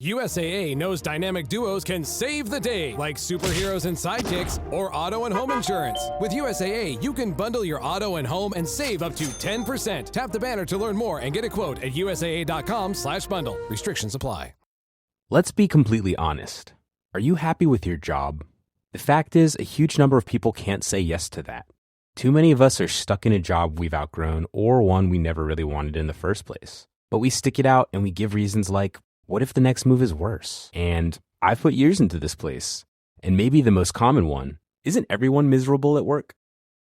USAA knows dynamic duos can save the day, like superheroes and sidekicks or auto and home insurance. With USAA, you can bundle your auto and home and save up to 10%. Tap the banner to learn more and get a quote at usaa.com/bundle. Restrictions apply. Let's be completely honest. Are you happy with your job? The fact is, a huge number of people can't say yes to that. Too many of us are stuck in a job we've outgrown or one we never really wanted in the first place. But we stick it out and we give reasons like, what if the next move is worse? And I've put years into this place. And maybe the most common one, isn't everyone miserable at work?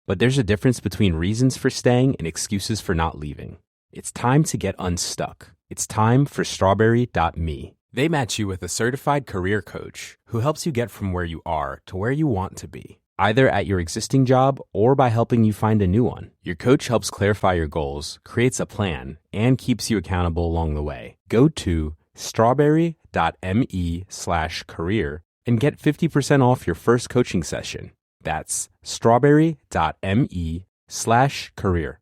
But there's a difference between reasons for staying and excuses for not leaving. It's time to get unstuck. It's time for strawberry.me. They match you with a certified career coach who helps you get from where you are to where you want to be, either at your existing job or by helping you find a new one. Your coach helps clarify your goals, creates a plan, and keeps you accountable along the way. Go to strawberry.me/career and get 50% off your first coaching session. That's strawberry.me/career.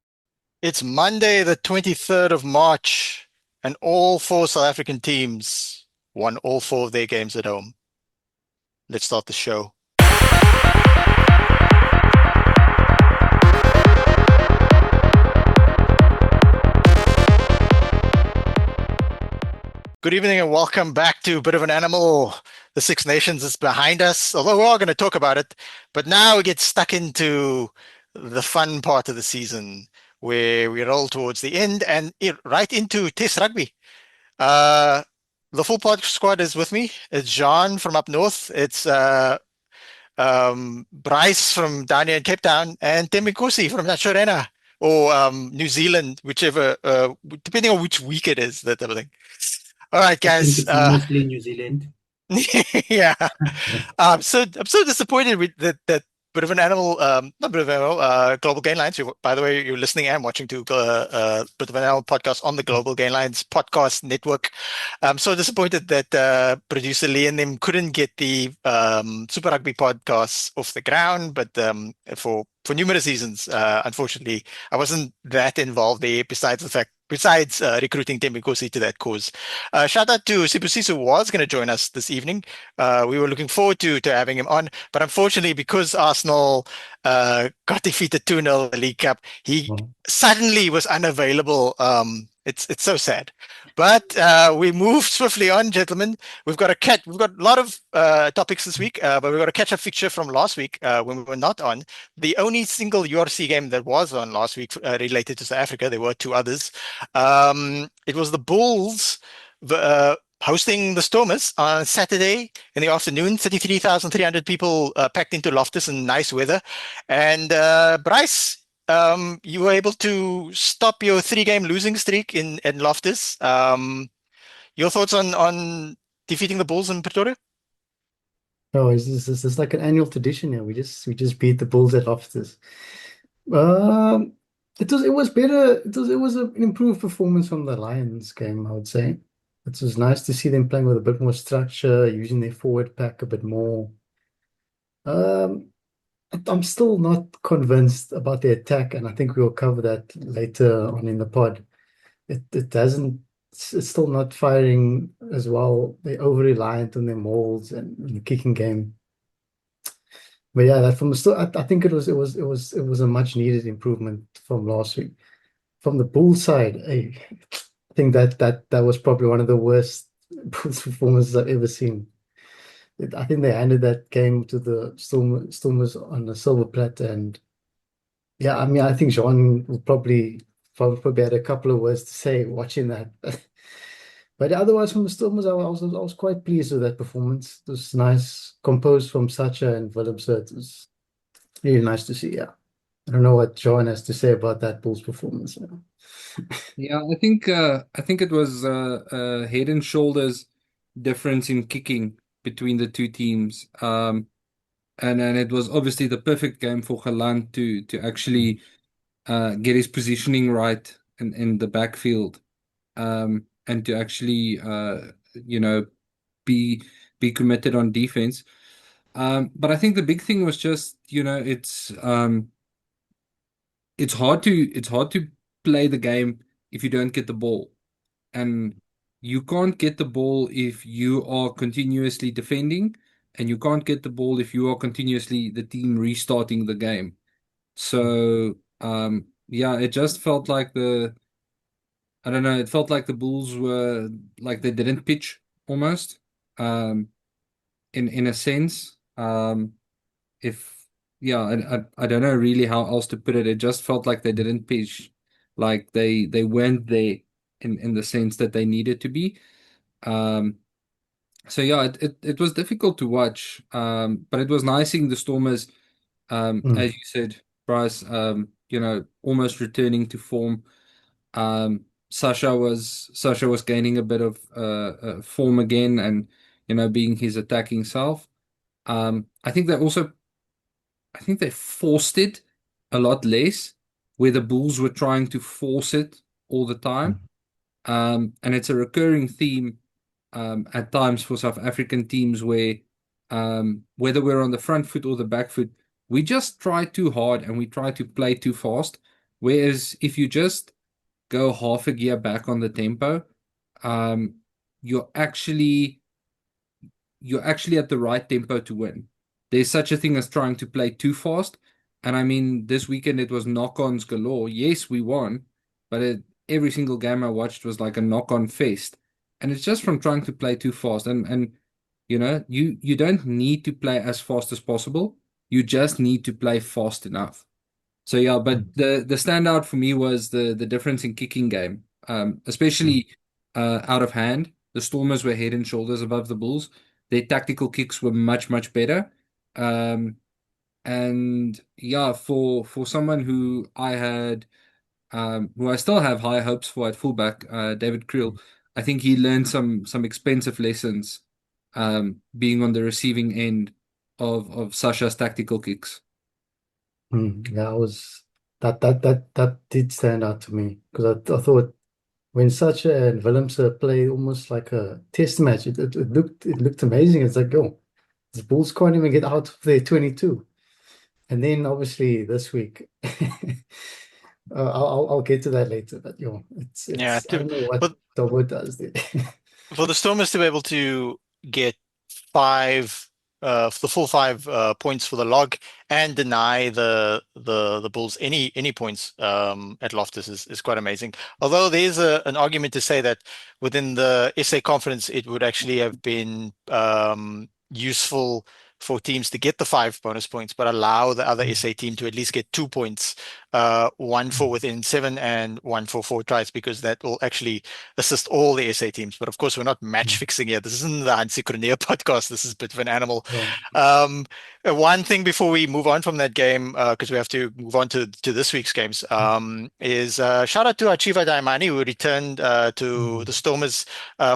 It's Monday, the 23rd of March, and all four South African teams won all four of their games at home. Let's start the show. Good evening and welcome back to Bit of an Animal. The Six Nations is behind us, although we're all going to talk about it. But now we get stuck into the fun part of the season where we roll towards the end and right into Test Rugby. The full pod squad is with me. It's Jean from up north. It's Bryce from down here in Cape Town and Temikosi from Naturena or New Zealand, whichever, depending on which week it is, that type of thing. All right, guys. It's mostly New Zealand. Yeah. I'm so disappointed with that Bit of an Animal, not Bit of an Animal, Global Gain Lines. By the way, you're listening and watching to Bit of an Animal podcast on the Global Gain Lines podcast network. I'm so disappointed that producer Lee and them couldn't get the Super Rugby podcast off the ground, but for numerous reasons, unfortunately, I wasn't that involved there. Besides recruiting Temikosi to that cause. Shout out to Sibusiso, who was going to join us this evening. We were looking forward to having him on, but unfortunately, because Arsenal got defeated 2-0 in the League Cup, he suddenly was unavailable. It's so sad. But we move swiftly on, gentlemen. We've got a lot of topics this week, but we've got a catch-up fixture from last week when we were not on. The only single URC game that was on last week related to South Africa. There were two others. It was the Bulls hosting the Stormers on Saturday in the afternoon. 33,300 people packed into Loftus in nice weather. And Bryce, you were able to stop your 3-game losing streak in Loftus. Your thoughts on defeating the Bulls in Pretoria? Oh, is this like an annual tradition here? We just beat the Bulls at Loftus. It was better. It was an improved performance from the Lions game, I would say. It was nice to see them playing with a bit more structure, using their forward pack a bit more. I'm still not convinced about the attack, and I think we'll cover that later on in the pod. It's still not firing as well. They're over-reliant on their mauls and the kicking game. But yeah, I think it was a much needed improvement from last week. From the Bulls side, I think that was probably one of the worst Bulls performances I've ever seen. I think they handed that game to the Stormers on a silver platter, and yeah, I mean, I think Jean will probably had a couple of words to say watching that. But otherwise, from the Stormers, I was quite pleased with that performance. It was nice, composed from Sacha and Willem, so it was really nice to see. Yeah, I don't know what Jean has to say about that Bulls performance. Yeah, I think it was a head and shoulders difference in kicking between the two teams. And it was obviously the perfect game for Galant to actually get his positioning right in the backfield, and to actually be committed on defense. But I think the big thing was just it's hard to play the game if you don't get the ball, and you can't get the ball if you are continuously defending, and you can't get the ball if you are continuously the team restarting the game. So yeah, it just felt like I don't know, it felt like the Bulls were like they didn't pitch almost. Um in a sense. If yeah, I don't know really how else to put it. It just felt like they didn't pitch, like they weren't there in the sense that they needed to be. Um, so yeah, it was difficult to watch. But it was nice seeing the Stormers, Mm. as you said, Bryce, almost returning to form. Sasha was gaining a bit of form again, and being his attacking self. I think they forced it a lot less, where the Bulls were trying to force it all the time. And it's a recurring theme at times for South African teams where whether we're on the front foot or the back foot, we just try too hard and we try to play too fast. Whereas if you just go half a gear back on the tempo, um, you're actually you're actually at the right tempo to win. There's such a thing as trying to play too fast. And I mean, this weekend it was knock-ons galore. Yes, we won, but every single game I watched was like a knock-on fest. And it's just from trying to play too fast. And you don't need to play as fast as possible. You just need to play fast enough. So yeah, but the standout for me was the difference in kicking game, especially out of hand. The Stormers were head and shoulders above the Bulls. Their tactical kicks were much much better. Um, and yeah, for someone who I still have high hopes for at fullback, David Creel, I think he learned some expensive lessons, being on the receiving end of Sasha's tactical kicks. That was that did stand out to me because I thought when Sacha and Willemse play almost like a test match, it looked amazing. It's like, oh, the Bulls can't even get out of their 22. And then obviously this week, I'll get to that later. But Yeah, I don't know what but Tobo does there. for the Stormers to be able to get the full 5 points for the log and deny the Bulls any points at Loftus is quite amazing. Although there's an argument to say that within the SA conference, it would actually have been useful for teams to get the 5 bonus points, but allow the other SA team to at least get 2 points, one for within 7 and one for 4 tries, because that will actually assist all the SA teams. But of course, we're not match fixing here. This isn't the Hansi Cronje podcast. This is a bit of an animal. Well, One thing before we move on from that game, because we have to move on to this week's games, is shout out to Achiva Daimani, who returned to the Stormers,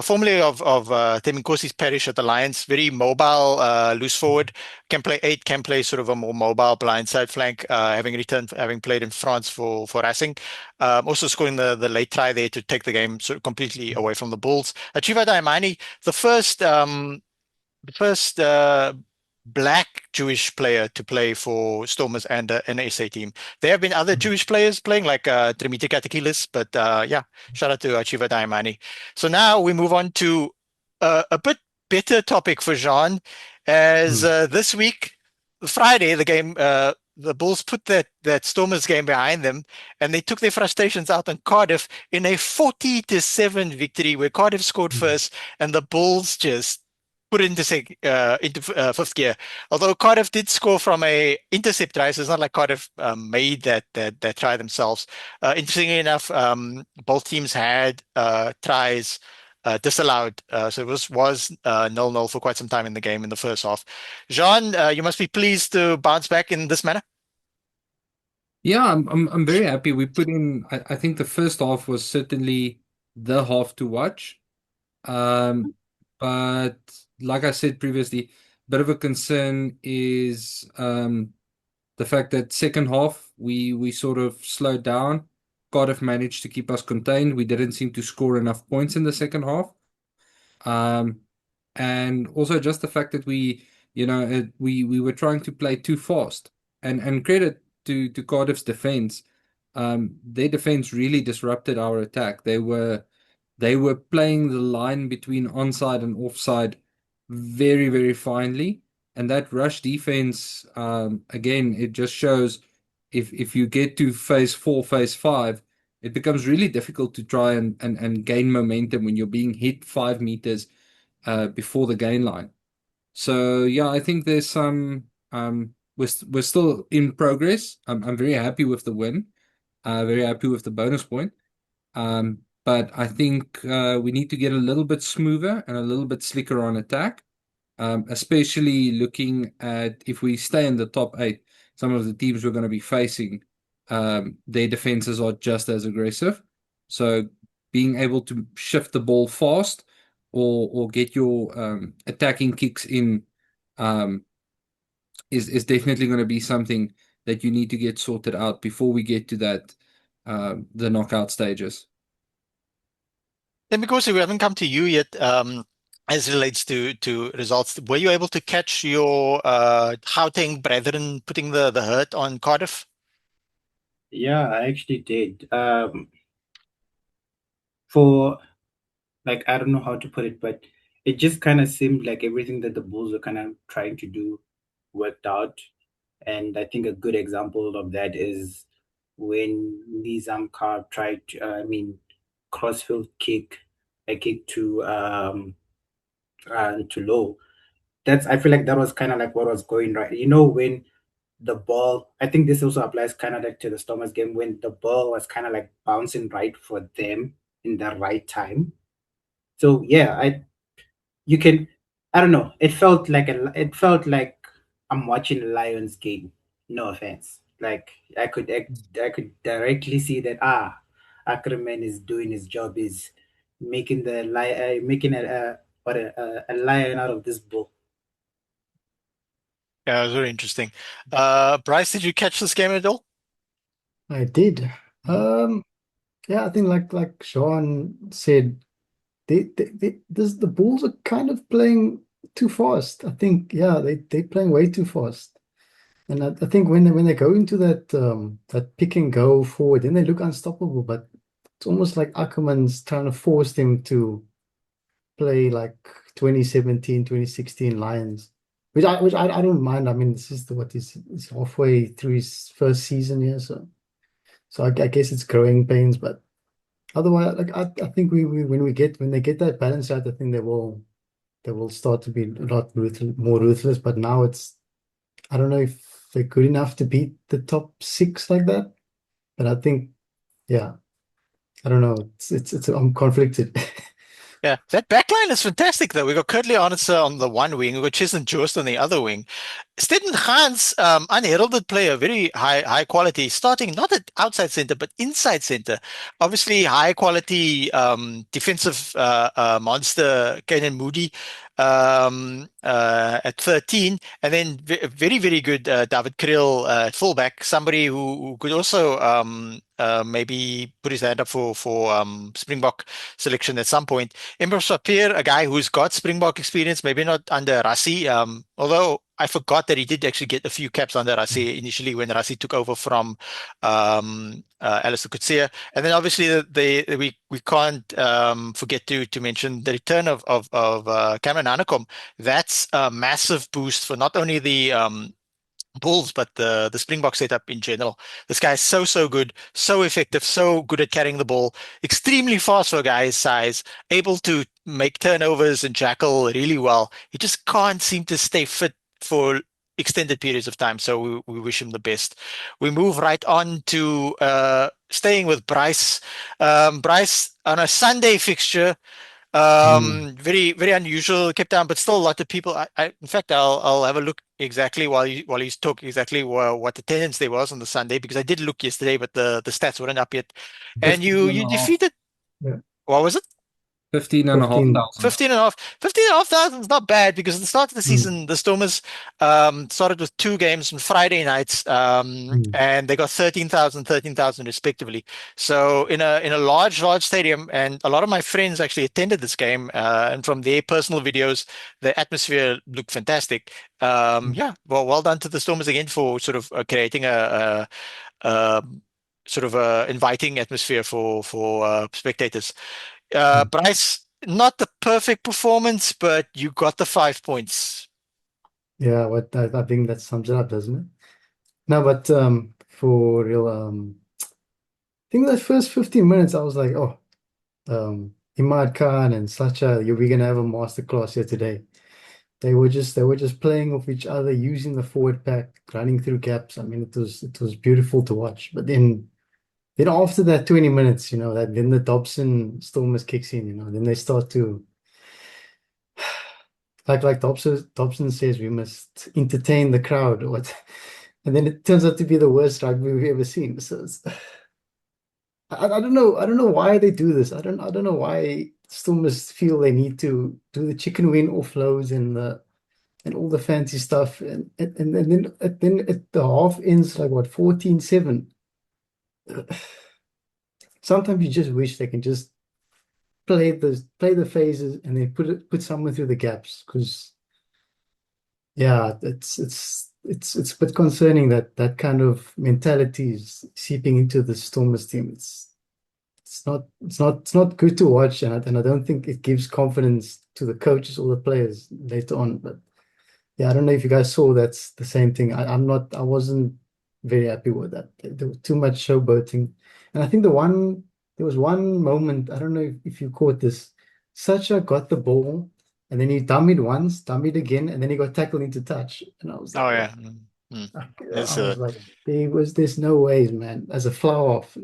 formerly of Thembekosi's parish at the Lions. Very mobile, loose forward, can play 8, can play sort of a more mobile blindside flank, having played in France for Racing. Also scoring the late try there to take the game sort of completely away from the Bulls. Achiva Daimani, the first black Jewish player to play for Stormers and an SA team. There have been other Jewish players playing, like Trimiti Katakilis, but yeah, shout out to Achiva Daimani. So now we move on to a bit better topic for Jean, as this week, Friday, the Bulls put that Stormers game behind them, and they took their frustrations out on Cardiff in a 40-7 victory, where Cardiff scored first, and the Bulls just put it into fifth gear. Although Cardiff did score from a intercept try, so it's not like Cardiff made that try themselves. Interestingly enough, both teams had tries disallowed, so it was 0-0 for quite some time in the game in the first half. Jean, you must be pleased to bounce back in this manner. Yeah, I'm very happy. We put in. I think the first half was certainly the half to watch. But like I said previously, a bit of a concern is the fact that second half we sort of slowed down. Cardiff managed to keep us contained. We didn't seem to score enough points in the second half. And also just the fact that we were trying to play too fast. And credit to Cardiff's defense. Their defense really disrupted our attack. they were playing the line between onside and offside very, very finely. And that rush defense, again, it just shows if you get to phase 4, phase 5, it becomes really difficult to try and gain momentum when you're being hit 5 meters before the gain line. So yeah, I think there's some we're still in progress. I'm very happy with the win, very happy with the bonus point. But I think we need to get a little bit smoother and a little bit slicker on attack, especially looking at if we stay in the top 8, some of the teams we're going to be facing, their defenses are just as aggressive. So being able to shift the ball fast or get your attacking kicks in is definitely going to be something that you need to get sorted out before we get to that the knockout stages. Then because we haven't come to you yet, as it relates to results, were you able to catch your Gauteng brethren putting the hurt on Cardiff? Yeah, I actually did. For like, I don't know how to put it, but it just kind of seemed like everything that the Bulls were kind of trying to do worked out. And I think a good example of that is when Nizam Kar tried to, crossfield kick, a kick to low. I feel like that was kind of like what was going right. You know, when the ball, I think this also applies kind of like to the Stormers game, when the ball was kind of like bouncing right for them in the right time. So yeah, you can, I don't know. It felt like I'm watching a Lions game. No offense. Like I could directly see that Ackerman is doing his job, is making making a lion out of this bull. Yeah, it was very interesting. Bryce, did you catch this game at all? I did. Yeah, I think like Sean said, the Bulls are kind of playing too fast. I think, yeah, they're playing way too fast. And I think when they go into that pick and go forward, then they look unstoppable. But it's almost like Ackerman's trying to force them to play like 2017, 2016 Lions, which I don't mind. I mean, this is he's halfway through his first season here, so I guess it's growing pains. But otherwise, like I think when they get that balance out, I think they will start to be a lot more ruthless. But now I don't know if they're good enough to beat the top 6 like that. But I think, yeah, I don't know. I'm conflicted. Yeah, that backline is fantastic though. We got Kurtley Arnitzer on the one wing, we got Chesney Joost on the other wing. Stedman Gans, unheralded player, very high quality, starting not at outside center but inside center. Obviously, high quality defensive monster, Kanan Moody at 13, and then very very good David Kriel at fullback, somebody who could also maybe put his hand up for Springbok selection at some point. Ember Sapir, a guy who's got Springbok experience, maybe not under Rassie, although I forgot that he did actually get a few caps under Rassie initially when Rassie took over from Alistair Coetzee. And then obviously we can't forget to mention the return of Cameron Hanekom. That's a massive boost for not only the Bulls, but the Springbok setup in general. This guy is so good, so effective, so good at carrying the ball, extremely fast for a guy his size, able to make turnovers and jackal really well. He just can't seem to stay fit for extended periods of time, so we wish him the best. We move right on to staying with Bryce. Bryce, on a Sunday fixture, very very unusual, Cape Town, but still a lot of people. In fact, I'll have a look exactly while he's talking exactly what attendance there was on the Sunday, because I did look yesterday, but the stats weren't up yet. And 15 and you a half. defeated. Yeah. What was it? 15,500. 15 and a half. 15,500 is not bad, because at the start of the Mm. season, the Stormers started with 2 games on Friday nights, and they got 13,000 respectively. So in a large stadium, and a lot of my friends actually attended this game, and from their personal videos, the atmosphere looked fantastic. Yeah, well done to the Stormers again for sort of creating a sort of a inviting atmosphere for spectators. Bryce, not the perfect performance, but you got the 5 points. Yeah, I think that sums it up, doesn't it? No, but for real, I think the first 15 minutes I was like, oh, Imad Khan and Sacha, we're gonna have a masterclass here today. They were just playing off each other, using the forward pack, running through gaps. I mean, it was beautiful to watch. But then after that 20 minutes, then the Dobson Stormers kicks in, then they start to like Dobson says, we must entertain the crowd or what. And then it turns out to be the worst rugby we've ever seen. So I don't know. I don't know why they do this. I don't know why Stormers feel they need to do the chicken wing offloads and all the fancy stuff. And then at the half ends like what, 14-7. Sometimes you just wish they can just play the phases and then put someone through the gaps, because yeah, it's a bit concerning that that kind of mentality is seeping into the Stormers team. It's not good to watch, and I don't think it gives confidence to the coaches or the players later on. But yeah, I don't know if you guys saw that's the same thing. I wasn't very happy with that. There was too much showboating. And I think there was one moment, I don't know if you caught this. Sacha got the ball and then he dummied once, dummied again, and then he got tackled into touch. And I was like, Oh yeah. I was like, there's no ways, man. As a flower off.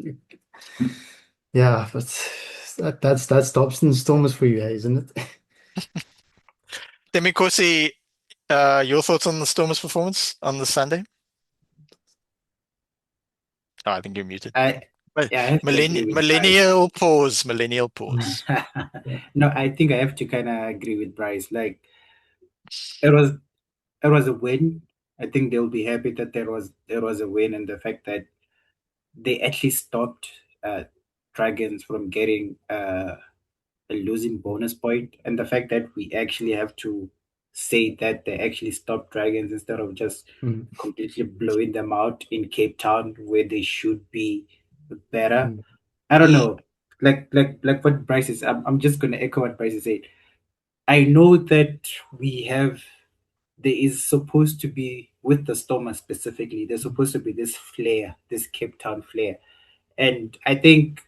Yeah, but that's Dobson Stormers for you, isn't it? Demikosi, your thoughts on the Stormers' performance on the Sunday? Oh, I think you're muted. I But yeah, I have to agree with Bryce. millennial pause. No, I think I have to kind of agree with Bryce. Like it was it was a win. I think they'll be happy that there was a win, and the fact that they actually stopped Dragons from getting a losing bonus point, and the fact that we actually have to say that they actually stopped Dragons instead of just Mm, completely blowing them out in Cape Town where they should be better. mm, I don't know. Like what Bryce is. I'm just gonna echo what Bryce is saying. I know that we have there is supposed to be with the Stormers specifically, there's supposed to be this flair, this Cape Town flair. And I think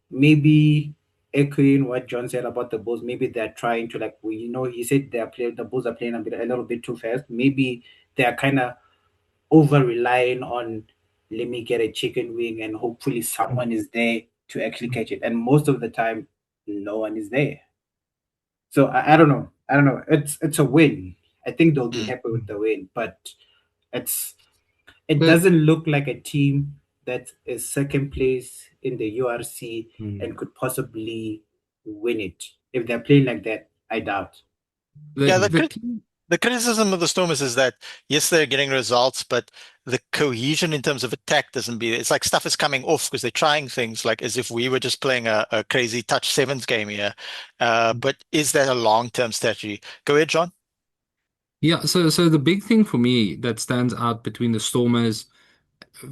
maybe echoing what John said about the Bulls, maybe they're trying to like he said the Bulls are playing a little bit too fast. Maybe they're kind of over relying on let me get a chicken wing and hopefully someone is there to actually catch it. And most of the time no one is there. So I don't know. I don't know. It's a win. I think they'll be Mm. happy with the win, but it's it But doesn't look like a team that is second place in the URC mm, and could possibly win it. If they're playing like that, I doubt. Yeah, the team, the criticism of the Stormers is that yes, they're getting results, but the cohesion in terms of attack doesn't be. It's like stuff is coming off because they're trying things like as if we were just playing a crazy touch sevens game here. But is that a long-term strategy? Go ahead, John. yeah. So the big thing for me that stands out between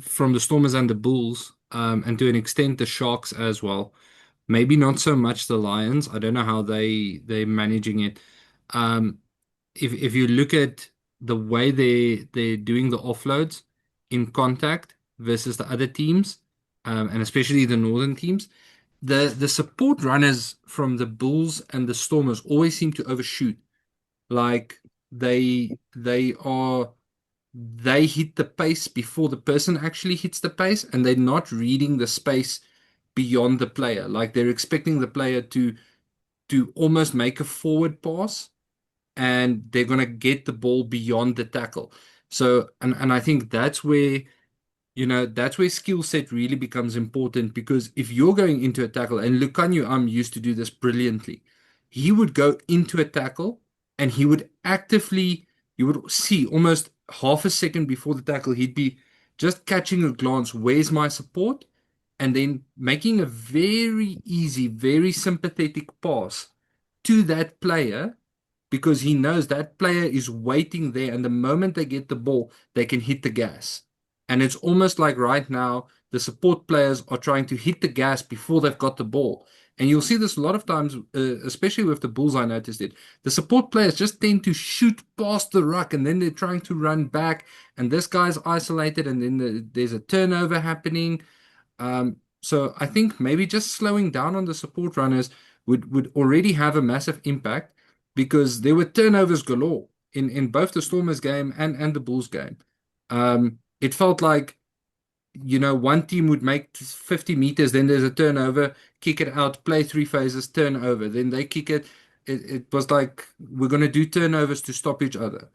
from the Stormers and the Bulls, and to an extent the Sharks as well. Maybe not so much the Lions. I don't know how they're managing it. Um, if you look at the way they're doing the offloads in contact versus the other teams, and especially the northern teams, the support runners from the Bulls and the Stormers always seem to overshoot. Like they hit the pace before the person actually hits the pace, and they're not reading the space beyond the player. Like they're expecting the player to almost make a forward pass, and they're gonna get the ball beyond the tackle. So, and I think that's where skill set really becomes important, because if you're going into a tackle, and Lukanyu used to do this brilliantly, he would go into a tackle and he would actively, you would see almost half a second before the tackle, he'd be just catching a glance, where's my support? And then making a very easy, very sympathetic pass to that player, because he knows that player is waiting there, and the moment they get the ball, they can hit the gas And it's almost like right now, the support players are trying to hit the gas before they've got the ball. And you'll see this a lot of times, especially with the Bulls, I noticed it. The support players just tend to shoot past the ruck and then they're trying to run back. And this guy's isolated and then there's a turnover happening. So I think maybe just slowing down on the support runners would already have a massive impact because there were turnovers galore in both the Stormers game and the Bulls game. It felt like, one team would make 50 meters, then there's a turnover, kick it out, play 3 phases, turnover, then they kick it. It was like we're going to do turnovers to stop each other.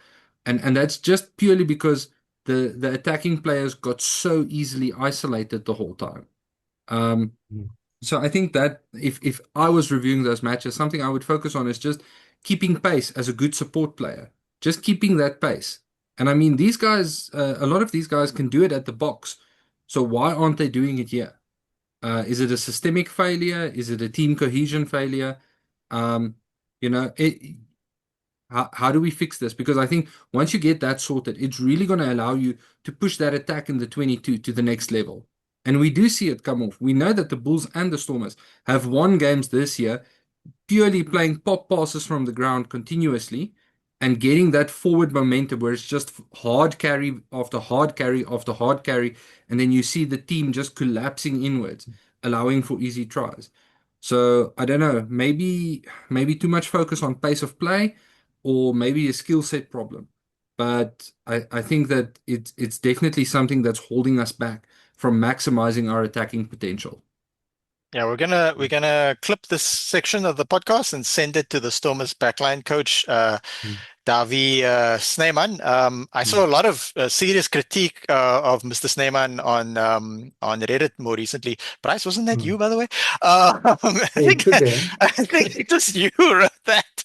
And that's just purely because the attacking players got so easily isolated the whole time. So I think that if I was reviewing those matches, something I would focus on is just keeping pace as a good support player, just keeping that pace. And I mean, these guys, a lot of these guys can do it at the box. So why aren't they doing it here? Is it a systemic failure? Is it a team cohesion failure? Um, you know, it, how do we fix this? Because I think once you get that sorted, it's really going to allow you to push that attack in the 22 to the next level. And we do see it come off. We know that the Bulls and the Stormers have won games this year purely playing pop passes from the ground continuously and getting that forward momentum where it's just hard carry after hard carry after hard carry. And then you see the team just collapsing inwards, allowing for easy tries. So I don't know, maybe too much focus on pace of play or maybe a skill set problem. But I think that it's definitely something that's holding us back from maximizing our attacking potential. Yeah, we're gonna clip this section of the podcast and send it to the Stormers backline coach, Davi Snyman. I saw a lot of serious critique of Mr. Snyman on Reddit more recently. Bryce, wasn't that you, by the way? I think it was you who wrote that.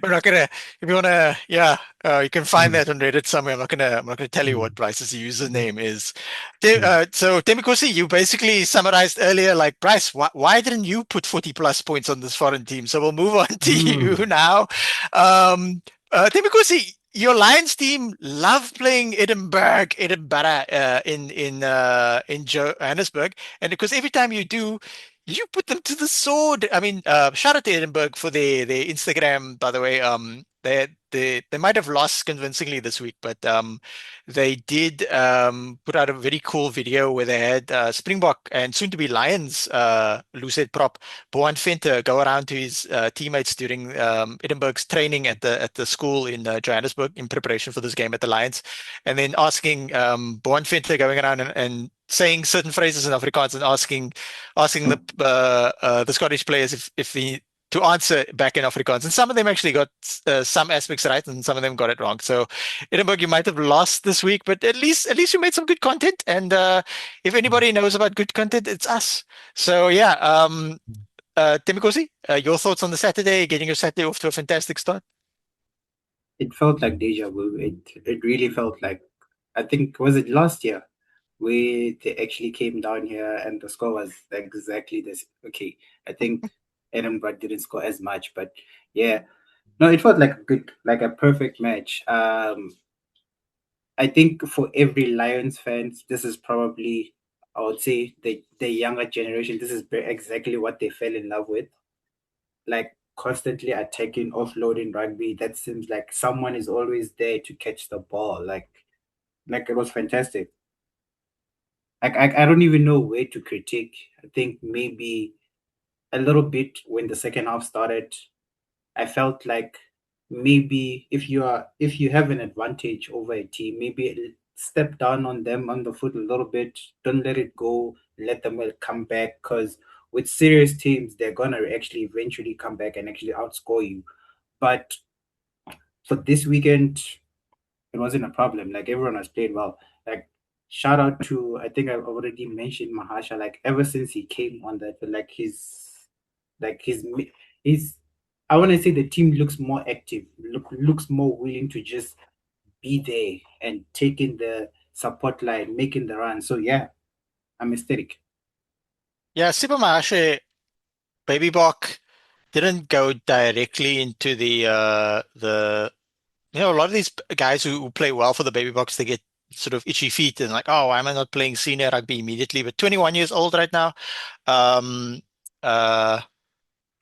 We're not gonna. If you wanna, you can find that on Reddit somewhere. I'm not gonna tell you what Bryce's username is. So Temikosi, you basically summarized earlier, like Bryce, why didn't you put 40 plus points on this foreign team? So we'll move on to you now. Temikosi, your Lions team love playing Edinburgh, in Johannesburg, and because every time you do, you put them to the sword. I mean, shout out to Edinburgh for their Instagram, by the way. They might have lost convincingly this week, but they did put out a very cool video where they had Springbok and soon to be Lions loosehead prop Boan Venter go around to his teammates during Edinburgh's training at the school in Johannesburg in preparation for this game at the Lions, and then asking Boan Venter going around and saying certain phrases in Afrikaans and asking the Scottish players if the to answer back in Afrikaans. And some of them actually got some aspects right and some of them got it wrong. So Edinburgh, you might have lost this week, but at least you made some good content. And if anybody knows about good content, it's us. So yeah, Temikosi, your thoughts on the Saturday, getting your Saturday off to a fantastic start? It felt like deja vu. It really felt like, I think, was it last year? They actually came down here and the score was exactly this. Okay, I think Edinburgh didn't score as much, but yeah, no, it felt like a perfect match. I think for every Lions fans, this is probably, I would say, the younger generation. This is exactly what they fell in love with, like constantly attacking, offloading rugby. That seems like someone is always there to catch the ball. Like it was fantastic. I don't even know where to critique. I think maybe a little bit when the second half started, I felt like maybe if you have an advantage over a team, maybe step down on them on the foot a little bit. Don't let it go. Let them come back, because with serious teams, they're gonna actually eventually come back and actually outscore you. But for this weekend, it wasn't a problem. Like everyone was playing well. Like shout out to, I think I've already mentioned Mahasha. Like ever since he came on that, he's I want to say the team looks more active, looks more willing to just be there and taking the support line, making the run. So yeah, I'm ecstatic. Yeah, Super Mahashe, Baby Bok didn't go directly into the a lot of these guys who play well for the Baby Box, they get sort of itchy feet and like, oh, why am I not playing senior rugby immediately? But 21 years old right now. Um,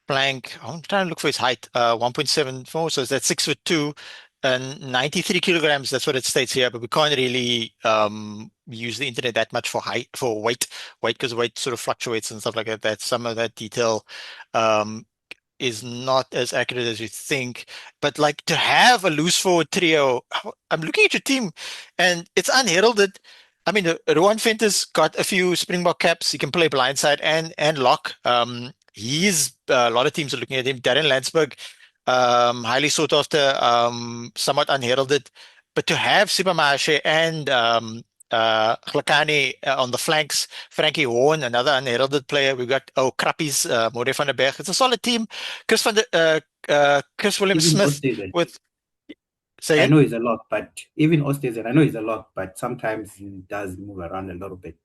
Plank, I'm trying to look for his height, 1.74, so that's 6'2" and 93 kilograms. That's what it states here, but we can't really use the internet that much for height, for weight because weight sort of fluctuates and stuff like that. That some of that detail um, is not as accurate as you think. But like to have a loose forward trio, I'm looking at your team and it's unheralded. I mean, Ruan Venter's got a few Springbok caps. He can play blindside and lock. He's a lot of teams are looking at him. Darren Landsberg, highly sought after, somewhat unheralded. But to have Sibamashé and Glakane on the flanks, Frankie Horn, another unheralded player. We've got Krappies, More van der Berg. It's a solid team. Chris William Even Smith Oosthuizen. with. Say I again? know he's a lot, but even Oosthuizen, I know he's a lot, but sometimes he does move around a little bit.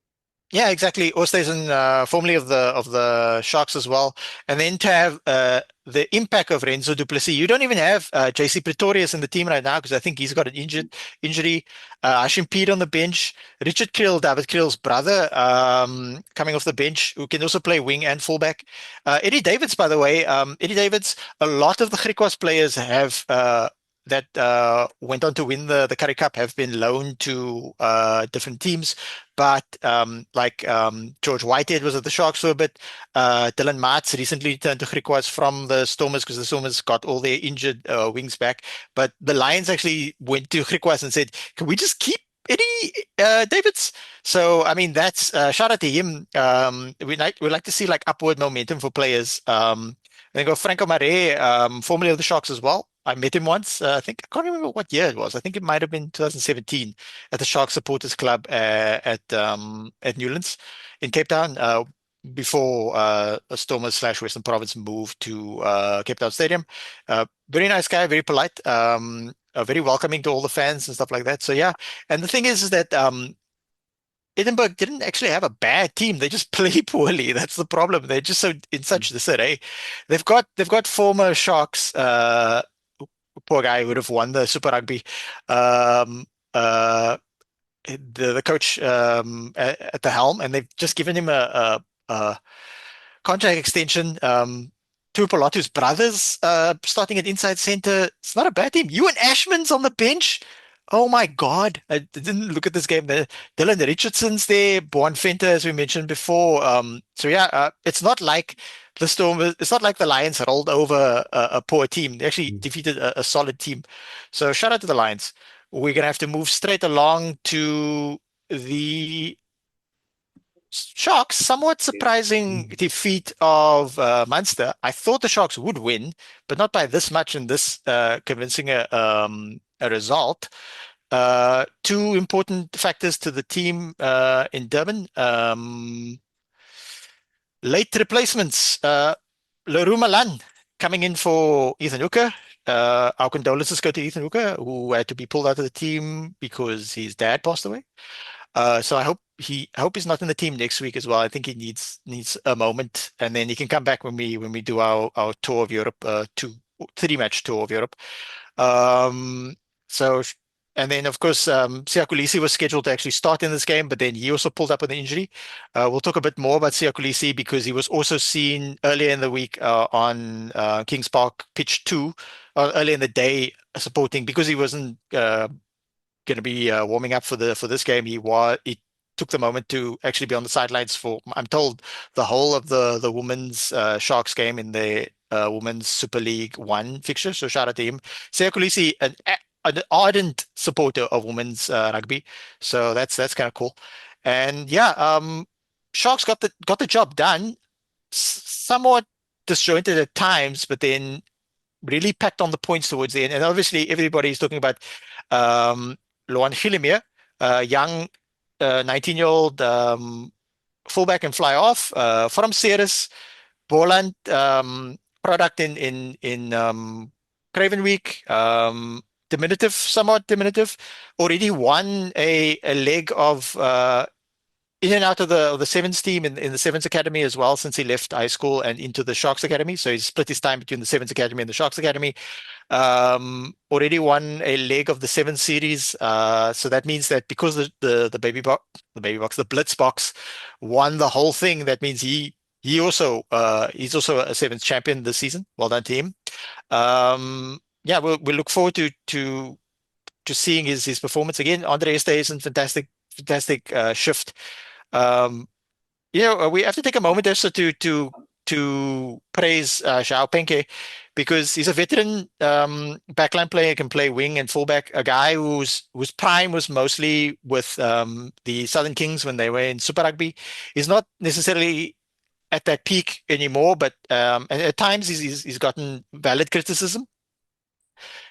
Yeah, exactly. Oosthuizen, formerly of the Sharks as well, and then to have the impact of Renzo du Plessis. You don't even have JC Pretorius in the team right now because I think he's got an injury. Hashim Peed on the bench. Richard Kriel, David Kriel's brother, coming off the bench, who can also play wing and fullback. Eddie Davids, by the way, Eddie Davids. A lot of the Griquas players have. That went on to win the Currie Cup have been loaned to different teams. But George Whitehead was at the Sharks for a bit. Dylan Maats recently returned to Griquas from the Stormers because the Stormers got all their injured wings back. But the Lions actually went to Griquas and said, can we just keep Eddie Davids? So, I mean, that's shout out to him. We like to see like upward momentum for players. Then go Franco Mare, formerly of the Sharks as well. I met him once. I think I can't remember what year it was. I think it might have been 2017 at the Shark Supporters Club at Newlands in Cape Town. Before Stormers / Western Province moved to Cape Town Stadium. Very nice guy, very polite, very welcoming to all the fans and stuff like that. So yeah, and the thing is that Edinburgh didn't actually have a bad team. They just play poorly. That's the problem. They're just so in such disarray. They've got former Sharks. Poor guy would have won the Super Rugby. The coach at the helm, and they've just given him a contract extension. Tuipolatu's brothers starting at inside center. It's not a bad team. Ewan Ashman's on the bench. Oh my God. I didn't look at this game. Dylan Richardson's there, Boan Venter, as we mentioned before. So yeah, it's not like the Storm, it's not like the Lions rolled over a poor team. They actually defeated a solid team. So shout out to the Lions. We're going to have to move straight along to the Sharks. Somewhat surprising defeat of Munster. I thought the Sharks would win, but not by this much and this convincing a result. Two important factors to the team in Durban. Late replacements. Leroux Malan coming in for Ethan Hooker. Our condolences go to Ethan Hooker, who had to be pulled out of the team because his dad passed away. So I hope he's not in the team next week as well. I think he needs a moment, and then he can come back when we do our tour of Europe, 3-match tour of Europe. And then, of course, Siya Kolisi was scheduled to actually start in this game, but then he also pulled up with an injury. We'll talk a bit more about Siya Kolisi because he was also seen earlier in the week on Kings Park pitch 2, earlier in the day, supporting because he wasn't going to be warming up for this game. He took the moment to actually be on the sidelines for, I'm told, the whole of the women's Sharks game in the Women's Super League 1 fixture. So shout out to him. Siya Kolisi, an ardent supporter of women's rugby, so that's kind of cool. And yeah, Sharks got the job done, somewhat disjointed at times, but then really packed on the points towards the end. And obviously, everybody's talking about Loan Chilimir, young 19-year-old fullback and fly off from Ceres, Boland, product in Craven Week. Somewhat diminutive, already won a leg of in and out of the Sevens team in the Sevens Academy as well since he left high school and into the Sharks Academy. So he's split his time between the Sevens Academy and the Sharks Academy. Already won a leg of the 7 series. So that means that because the the Blitz box won the whole thing, that means he's also a sevens champion this season. Well done to him. Yeah, we'll look forward to seeing his performance again. Andre Estey's fantastic shift. Um, we have to take a moment also to praise Xiao Penke because he's a veteran backline player, can play wing and fullback, a guy whose prime was mostly with the Southern Kings when they were in Super Rugby. He's not necessarily at that peak anymore, but and at times he's gotten valid criticism.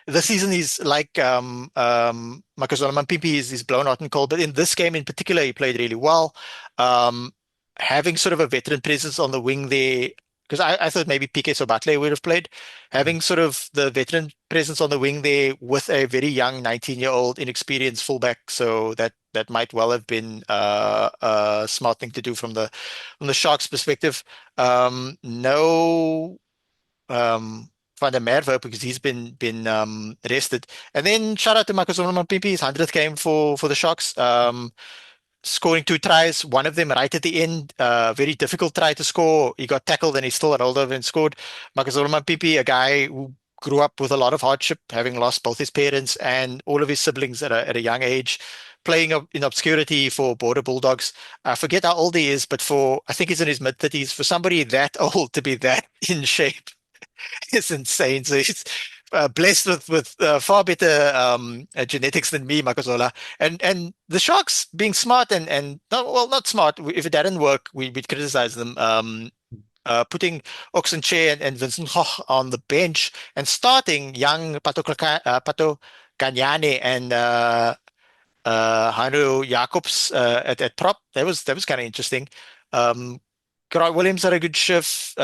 This season he's like Makazole Mampimpi, he's blown hot and cold, but in this game in particular, he played really well. Um, Having sort of a veteran presence on the wing there, because I thought maybe PK Sobatle would have played. Having sort of the veteran presence on the wing there with a very young 19-year-old inexperienced fullback, so that might well have been a smart thing to do from the Sharks' perspective. No Van der Merwe because he's been rested. And then shout out to Makazole Mampimpi, his 100th game for the Sharks. Scoring 2 tries, one of them right at the end. Very difficult try to score. He got tackled and he still rolled over and scored. Makazole Mampimpi, a guy who grew up with a lot of hardship, having lost both his parents and all of his siblings at a young age, playing in obscurity for Border Bulldogs. I forget how old he is, but I think he's in his mid-30s. For somebody that old to be that in shape is insane. So he's blessed with far better genetics than me, Makazola. And the Sharks being smart and not smart. If it didn't work, we'd criticize them. Putting Oxenche and Vincent Hoch on the bench and starting young Pato Kanyane and Hanro Jacobs at prop. That was kind of interesting. Grant Williams had a good shift.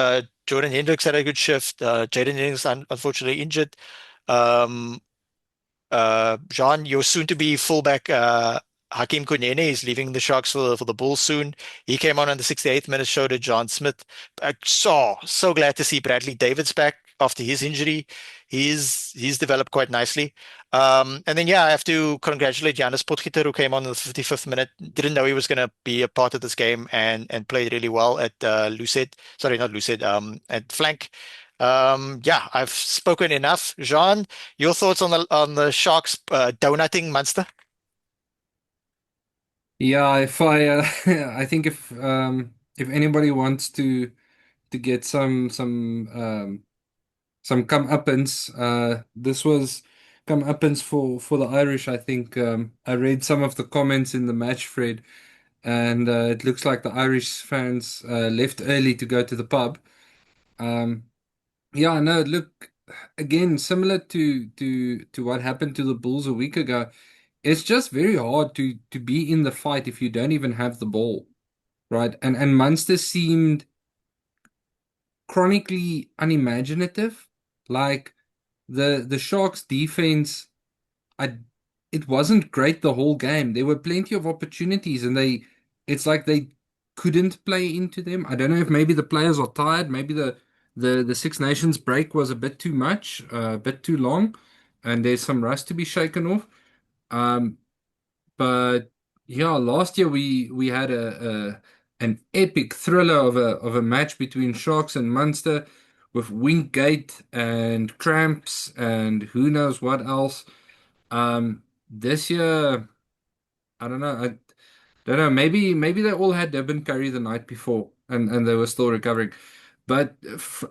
Jordan Hendricks had a good shift. Jaden Jennings unfortunately injured. Um, Jean, your soon-to-be fullback Hakim Kunene is leaving the Sharks for the Bulls soon. He came on in the 68th minute show to John Smith. So glad to see Bradley Davids back after his injury. He's developed quite nicely. And then I have to congratulate Janis Potgieter who came on in the 55th minute. Didn't know he was going to be a part of this game and played really well at Lucid. Sorry, not Lucid. At flank. I've spoken enough. Jean, your thoughts on the Sharks donutting Munster? Yeah, if I I think if anybody wants to get some comeuppance, this was comeuppance for the Irish. I think I read some of the comments in the match thread, and it looks like the Irish fans left early to go to the pub. Um, yeah, no, look again, similar to what happened to the Bulls a week ago. It's just very hard to be in the fight if you don't even have the ball, right? And Munster seemed chronically unimaginative. Like the Sharks defense, I it wasn't great the whole game. There were plenty of opportunities and it's like they couldn't play into them. I don't know if maybe the players are tired, maybe the Six Nations break was a bit too much, a bit too long, and there's some rust to be shaken off. Um, but yeah, last year we had an epic thriller of a match between Sharks and Munster with Wingate and Cramps and who knows what else. This year, I don't know. I don't know. Maybe they all had Durban curry the night before and they were still recovering. But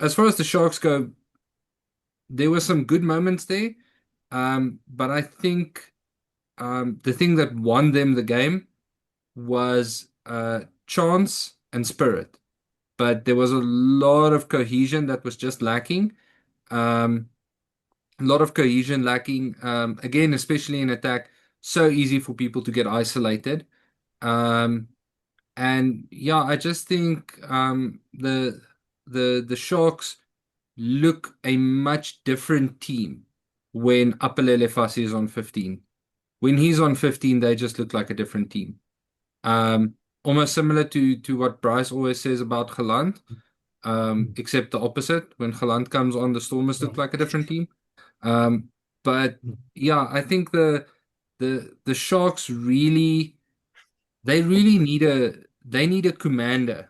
as far as the Sharks go, there were some good moments there. But I think the thing that won them the game was chance and spirit. But there was a lot of cohesion that was just lacking. Um, a lot of cohesion lacking. Again, especially in attack, so easy for people to get isolated. Um, and yeah, I just think the Sharks look a much different team when Apelele Fassi is on 15. When he's on 15, they just look like a different team. Almost similar to what Bryce always says about Geland, except the opposite. When Geland comes on, the Stormers look like a different team. But yeah, I think the Sharks really they need a commander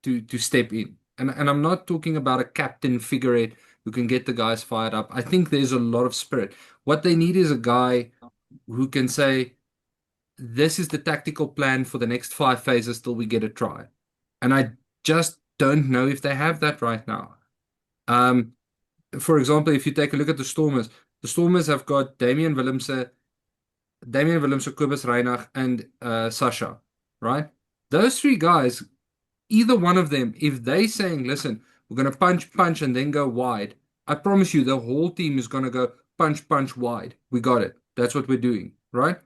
to step in. And I'm not talking about a captain figurehead who can get the guys fired up. I think there's a lot of spirit. What they need is a guy who can say, this is the tactical plan for the next 5 phases till we get a try. And I just don't know if they have that right now. Um, for example, if you take a look at the Stormers have got Damian Willemse, Kobus Reinach, and Sasha, right? Those three guys, either one of them, if they saying, listen, we're going to punch, and then go wide, I promise you the whole team is going to go punch, wide. We got it. That's what we're doing, right?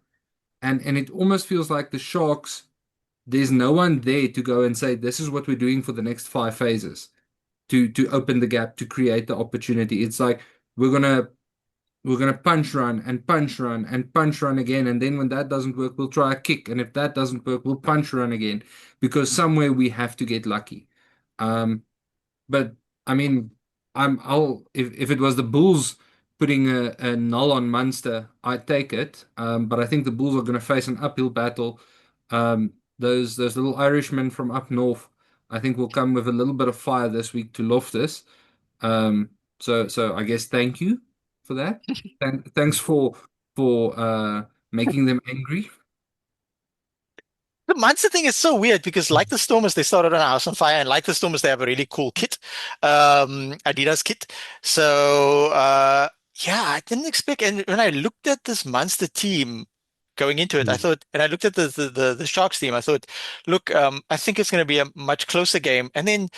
And it almost feels like the Sharks, there's no one there to go and say, this is what we're doing for the next 5 phases to open the gap, to create the opportunity. It's like we're gonna punch run and punch run and punch run again, and then when that doesn't work, we'll try a kick, and if that doesn't work, we'll punch run again, because somewhere we have to get lucky. But I mean, I'll if it was the Bulls putting a null on Munster, I'd take it. But I think the Bulls are going to face an uphill battle. Those little Irishmen from up north, I think, will come with a little bit of fire this week to Loftus. So I guess thank you for that. Thanks for making them angry. The Munster thing is so weird because, like the Stormers, they started on a house on fire, and like the Stormers, they have a really cool kit, Adidas kit. So yeah, I didn't expect. And when I looked at this Munster team going into it, I thought, and I looked at the Sharks team, I thought, look, I think it's going to be a much closer game. And then,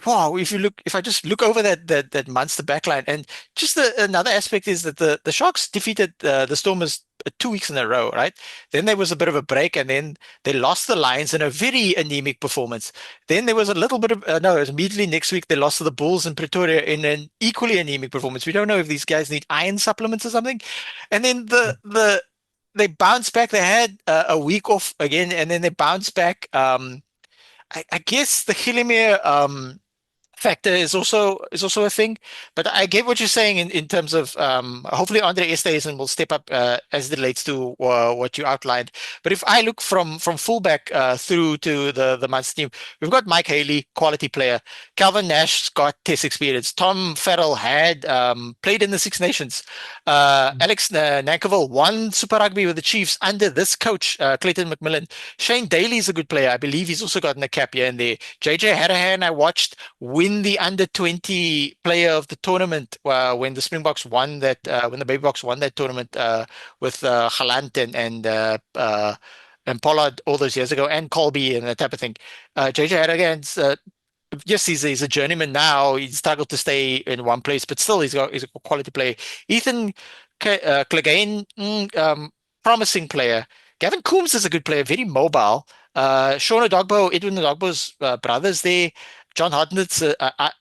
wow, if I just look over that Munster backline, and just another aspect is that the Sharks defeated the Stormers 2 weeks in a row, right? Then there was a bit of a break, and then they lost the Lions in a very anemic performance. Then there was a little bit of no, it was immediately next week they lost to the Bulls in Pretoria in an equally anemic performance. We don't know if these guys need iron supplements or something. And then they bounced back. They had a week off again, and then they bounced back. I guess the Hillemere factor is also a thing. But I get what you're saying in terms of hopefully Andre Esterhuizen will step up as it relates to what you outlined. But if I look from fullback through to the Munster team, we've got Mike Haley, quality player. Calvin Nash's got test experience. Tom Farrell had played in the Six Nations. Alex Nankivell won Super Rugby with the Chiefs under this coach, Clayton McMillan. Shane Daly is a good player. I believe he's also gotten a cap here and there. JJ Harahan, I watched win the under 20 player of the tournament when the Springboks won that, when the Baby Boks won that tournament with Galant and Pollard all those years ago, and Colby and that type of thing. JJ Harrigan's yes, he's a journeyman now. He struggled to stay in one place, but still he's a quality player. Ethan Clegane, promising player. Gavin Coombs is a good player, very mobile. Sean Odogbo, Edwin Odogbo's brothers there. John Hodnett's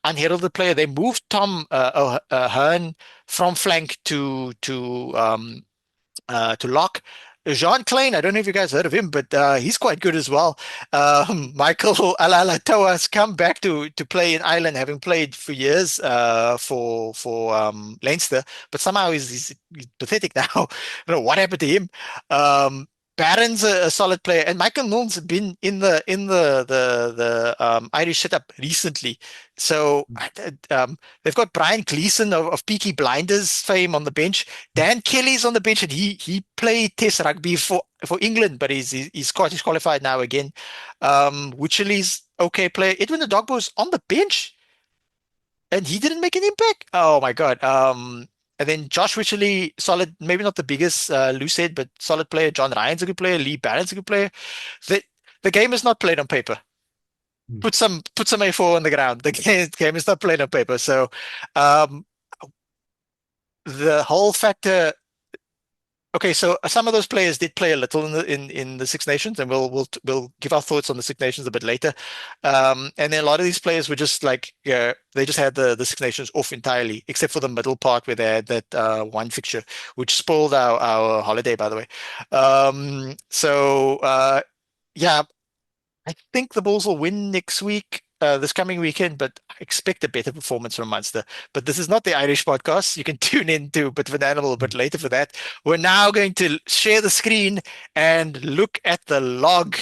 unheralded player. They moved Tom Hearn from flank to lock. Jean Klein, I don't know if you guys heard of him, but he's quite good as well. Michael Alalatoa has come back to play in Ireland, having played for years for Leinster, but somehow he's pathetic now. I don't know what happened to him. Barron's a solid player, and Michael Milne's been in the Irish setup recently. So they've got Brian Gleeson of Peaky Blinders fame on the bench. Dan Kelly's on the bench, and he played Test rugby for England, but he's Scottish qualified now again. Wycherley's okay player. Edwin the Dogbo's on the bench, and he didn't make an impact. Oh my God. And then Josh Wycherley, solid, maybe not the biggest loose head, but solid player. John Ryan's a good player. Lee Barron's a good player. The game is not played on paper. Put some A4 on the ground. The game is not played on paper. So the whole factor. Okay, so some of those players did play a little in the Six Nations, and we'll give our thoughts on the Six Nations a bit later. And then a lot of these players were just like, they just had the Six Nations off entirely, except for the middle part where they had that one fixture, which spoiled our holiday, by the way. Yeah, I think the Bulls will win next week. this coming weekend, but I expect a better performance from Munster. But this is not the Irish podcast. You can tune in to a bit of an animal a bit later for that. We're now going to share the screen and look at the log,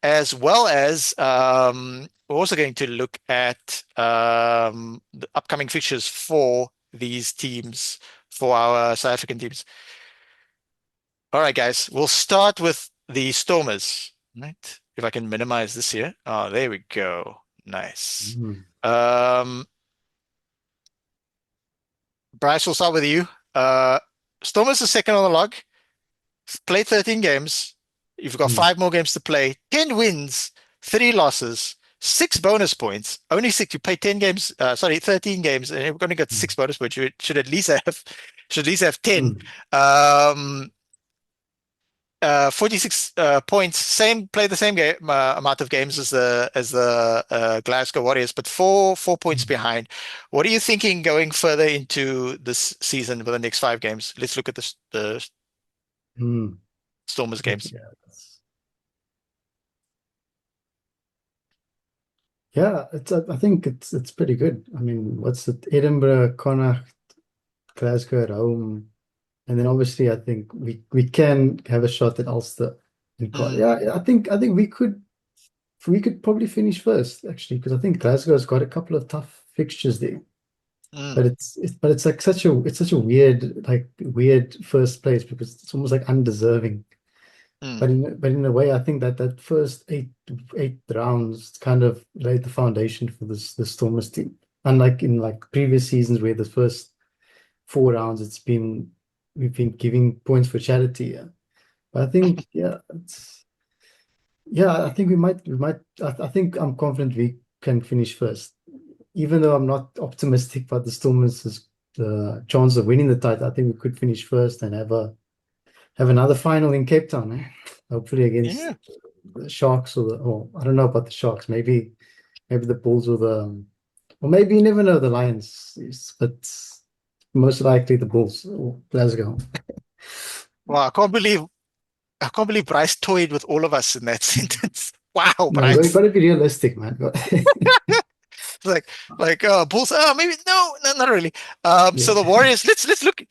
as well as we're also going to look at the upcoming fixtures for these teams, for our South African teams. All right, guys, we'll start with the Stormers, right? If I can minimize this here. Oh, there we go. Nice. Bryce, we'll start with you. Stormers is second on the log. Played 13 games. You've got 5 more games to play. 10 wins, 3 losses, 6 bonus points. Only 6. You play 13 games, and you've only got 6 bonus points. You should at least have 10. 46 points. Play the same game amount of games as the Glasgow Warriors, but 4 points behind. What are you thinking going further into this season for the next 5 games? Let's look at the Stormers games. Yeah, I think it's pretty good. I mean, what's it? Edinburgh, Connacht, Glasgow at home. And then obviously, I think we can have a shot at Ulster. Yeah, I think we could probably finish first, actually, because I think Glasgow's got a couple of tough fixtures there. But it's like such a weird first place, because it's almost like undeserving. But in a way, I think that first eight rounds kind of laid the foundation for the Stormers team. Unlike in like previous seasons where the first 4 rounds we've been giving points for charity. But I think, I think we might. I think I'm confident we can finish first, even though I'm not optimistic about the Stormers' chance of winning the title. I think we could finish first and have another final in Cape Town. Hopefully against the Sharks or I don't know about the Sharks. Maybe the Bulls or maybe you never know, the Lions, but most likely the Bulls or Glasgow. Wow, I can't believe Bryce toyed with all of us in that sentence. Wow, Bryce. No, you've got to be realistic, man. like Bulls. Maybe no, not really. So the Warriors. Let's look.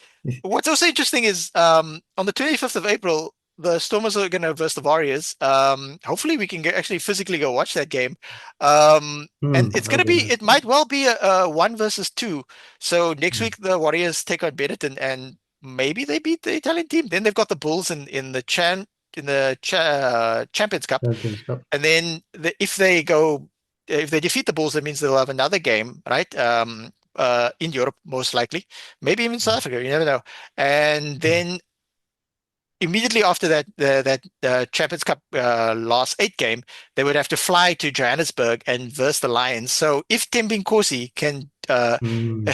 What's also interesting is on the 25th of April, the Stormers are going to versus the Warriors. Hopefully we can actually physically go watch that game. And it's going to be. It might well be a 1 versus 2. So next week the Warriors take on Benetton, and maybe they beat the Italian team. Then they've got the Bulls in the Champions Cup. And then if they defeat the Bulls, that means they'll have another game, right? In Europe, most likely, maybe even South Africa. You never know. And then immediately after that Champions Cup last 8 game, they would have to fly to Johannesburg and verse the Lions. So if Tembinkosi can and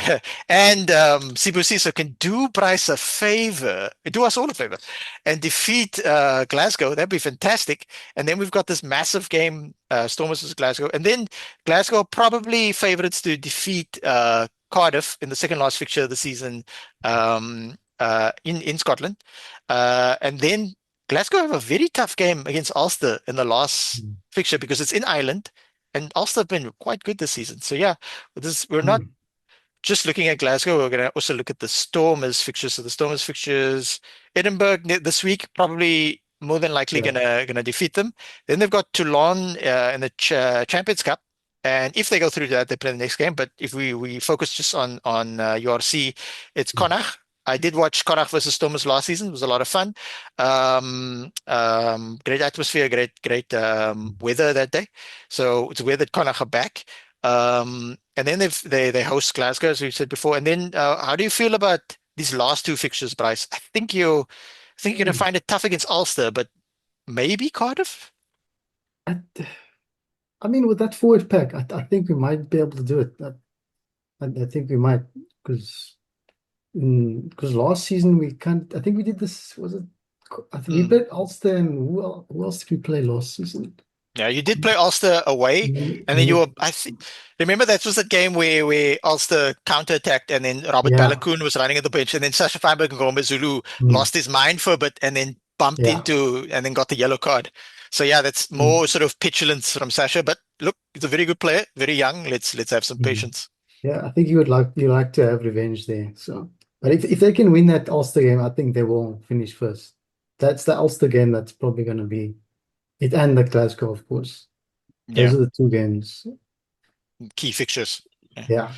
Sibusiso can do Bryce a favor, do us all a favor, and defeat Glasgow, that'd be fantastic. And then we've got this massive game, Stormers versus Glasgow, and then Glasgow probably favorites to defeat Cardiff in the second last fixture of the season in Scotland, and then Glasgow have a very tough game against Ulster in the last fixture because it's in Ireland. And Ulster have been quite good this season. So yeah, we're not just looking at Glasgow. We're going to also look at the Stormers fixtures. So the Stormers fixtures, Edinburgh this week, probably more than likely gonna defeat them. Then they've got Toulon in the Champions Cup. And if they go through that, they play the next game. But if we focus just on URC, it's Connacht. I did watch Connacht versus Stormers last season. It was a lot of fun. Great atmosphere, great weather that day. So it's weird that Connacht are back. And then they host Glasgow, as we said before. And then how do you feel about these last 2 fixtures, Bryce? I think you're going to find it tough against Ulster, but maybe Cardiff? I mean, with that forward pack, I think we might be able to do it. I think we might, because last season we can't. I think we did this. Was it? I think we played Ulster, and who else did we play last season? Yeah, you did play Ulster away, and then you were. I think. Remember that was the game where Ulster counterattacked, and then Robert Balakoon was running at the bench, and then Sasha Feinberg and Gomez Zulu lost his mind for a bit, and then bumped into, and then got the yellow card. So yeah, that's more sort of petulance from Sasha. But look, he's a very good player, very young. Let's have some patience. Yeah, I think you like to have revenge there. So, but if they can win that Ulster game, I think they will finish first. That's the Ulster game that's probably going to be it, and the Glasgow, of course. Those Yeah, are the two games. key fixtures. Yeah. Yeah.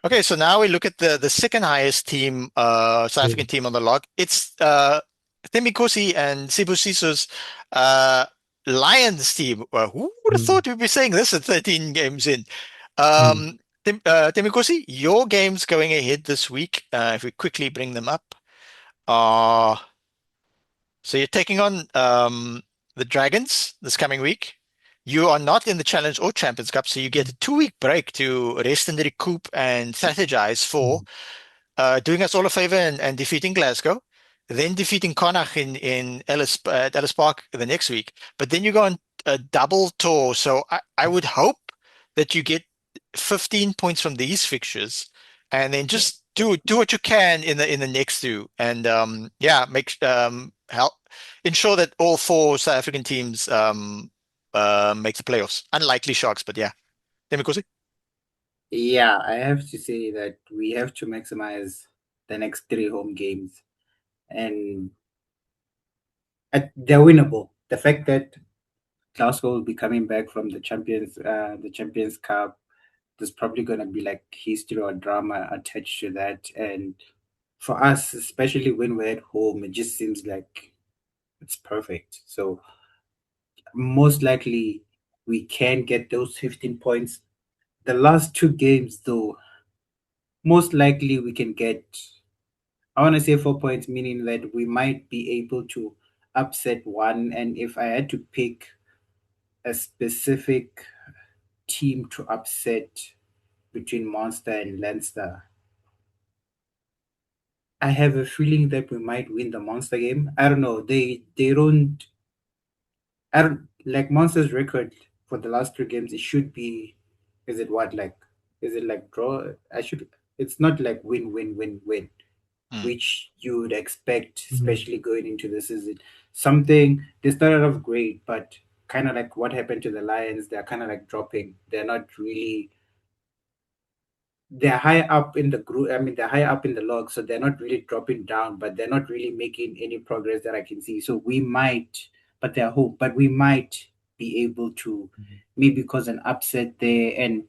Okay, so now we look at the second highest team, South African team on the log. It's Thembinkosi and Sibusiso's Lions team. Who would have thought we'd be saying this at 13 games in? Thembinkosi, your games going ahead this week, if we quickly bring them up, are so you're taking on the Dragons this coming week. You are not in the Challenge or Champions Cup, so you get a 2-week break to rest and recoup and strategize for doing us all a favor and defeating Glasgow, then defeating Connacht in Ellis at Ellis Park the next week. But then you go on a double tour, so I would hope that you get 15 points from these fixtures, and then just do what you can in the next two, and yeah, make help ensure that all four South African teams make the playoffs. Unlikely Sharks, but yeah. Demikosi? Yeah, I have to say that we have to maximize the next 3 home games, and they're winnable. The fact that Glasgow will be coming back from the Champions Cup, there's probably going to be like history or drama attached to that, and for us, especially when we're at home, it just seems like it's perfect. So most likely we can get those 15 points. The last 2 games, though, most likely we can get, I want to say 4 points, meaning that we might be able to upset one. And if I had to pick a specific team to upset between Monster and Leinster, I have a feeling that we might win the Monster game. I don't know. They don't. I don't like Monster's record for the last 3 games. It should be. Is it what like? Is it like draw? I should. It's not like win win win win, which you would expect, especially going into the season. Something they started off great, but kind of like what happened to the Lions, they're kind of like dropping. They're not really. They're high up in the group. I mean, they're high up in the log, so they're not really dropping down, but they're not really making any progress that I can see. So we might, but they're hope, but we might be able to maybe cause an upset there. And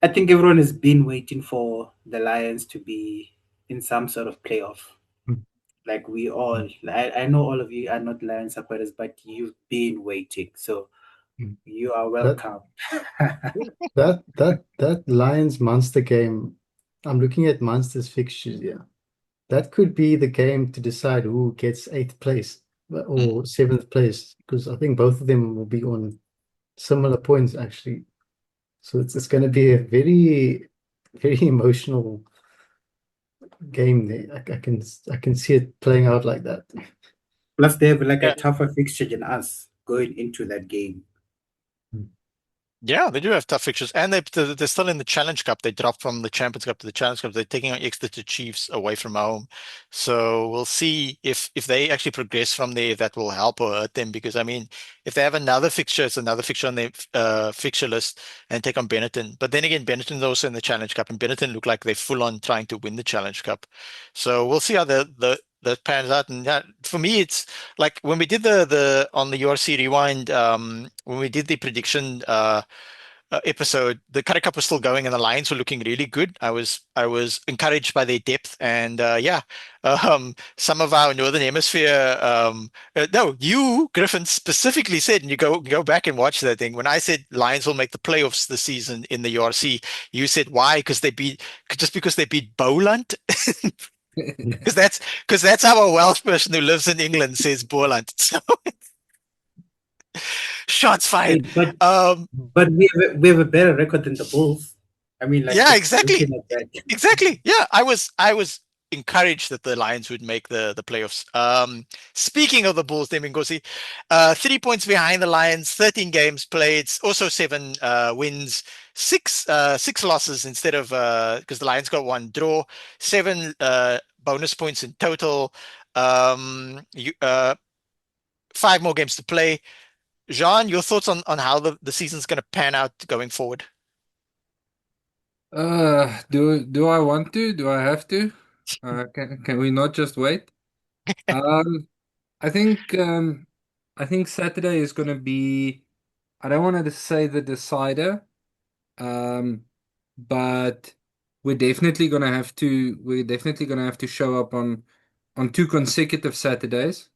I think everyone has been waiting for the Lions to be in some sort of playoff. Like we all, I know all of you are not Lions supporters, but you've been waiting. So you are That welcome. that Lions Munster game, I'm looking at Munster's fixtures, yeah. That could be the game to decide who gets 8th place or 7th place, because I think both of them will be on similar points actually. So it's going to be a very, very emotional game there. I can see it playing out like that. Plus, they have like a Yeah. tougher fixture than us going into that game. Yeah, they do have tough fixtures, and they're still in the Challenge Cup. They dropped from the Champions Cup to the Challenge Cup. They're taking on Exeter Chiefs away from home, so we'll see if they actually progress from there. If that will help or hurt them, because I mean, if they have another fixture, it's another fixture on their fixture list, and take on Benetton. But then again, Benetton's also in the Challenge Cup, and Benetton look like they're full on trying to win the Challenge Cup. So we'll see how that pans out. And yeah, for me, it's like when we did the on the URC Rewind, when we did the prediction episode, the Currie Cup was still going and the Lions were looking really good. I was encouraged by their depth, and yeah, some of our Northern Hemisphere. No, you Griffin specifically said, and you go back and watch that thing. When I said Lions will make the playoffs this season in the URC, you said why? Because they beat Boland. Because that's how a Welsh person who lives in England says Boland. So shots Hey, fired. but we have a better record than the Bulls. I mean, like Yeah, just exactly. looking at that. Exactly. Yeah, I was encouraged that the Lions would make the playoffs. Speaking of the Bulls, Ngozi, 3 points behind the Lions, 13 games played, also 7 wins, six losses instead of because the Lions got 1 draw, 7 bonus points in total. 5 more games to play. Jean, your thoughts on how the season's going to pan out going forward? Do I want to? Do I have to? Can we not just wait? Um, I think um, I think Saturday is going to be. I don't want to say the decider, um, but we're definitely gonna have to show up on two consecutive Saturdays.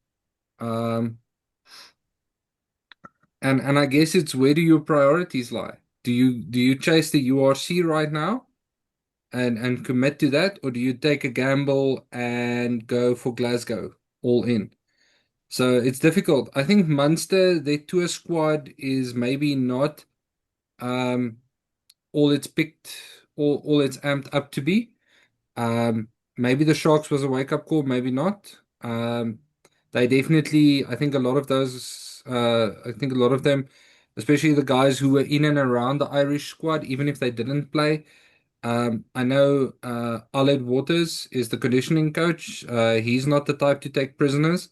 Um, and I guess it's where do your priorities lie? Do you chase the URC right now and commit to that, or do you take a gamble and go for Glasgow all in? So it's difficult. I think Munster, their tour squad is maybe not um all it's picked all it's amped up to be. Maybe the Sharks was a wake-up call, maybe not. They definitely, I think a lot of them, especially the guys who were in and around the Irish squad, even if they didn't play. I know Aled Waters is the conditioning coach. He's not the type to take prisoners.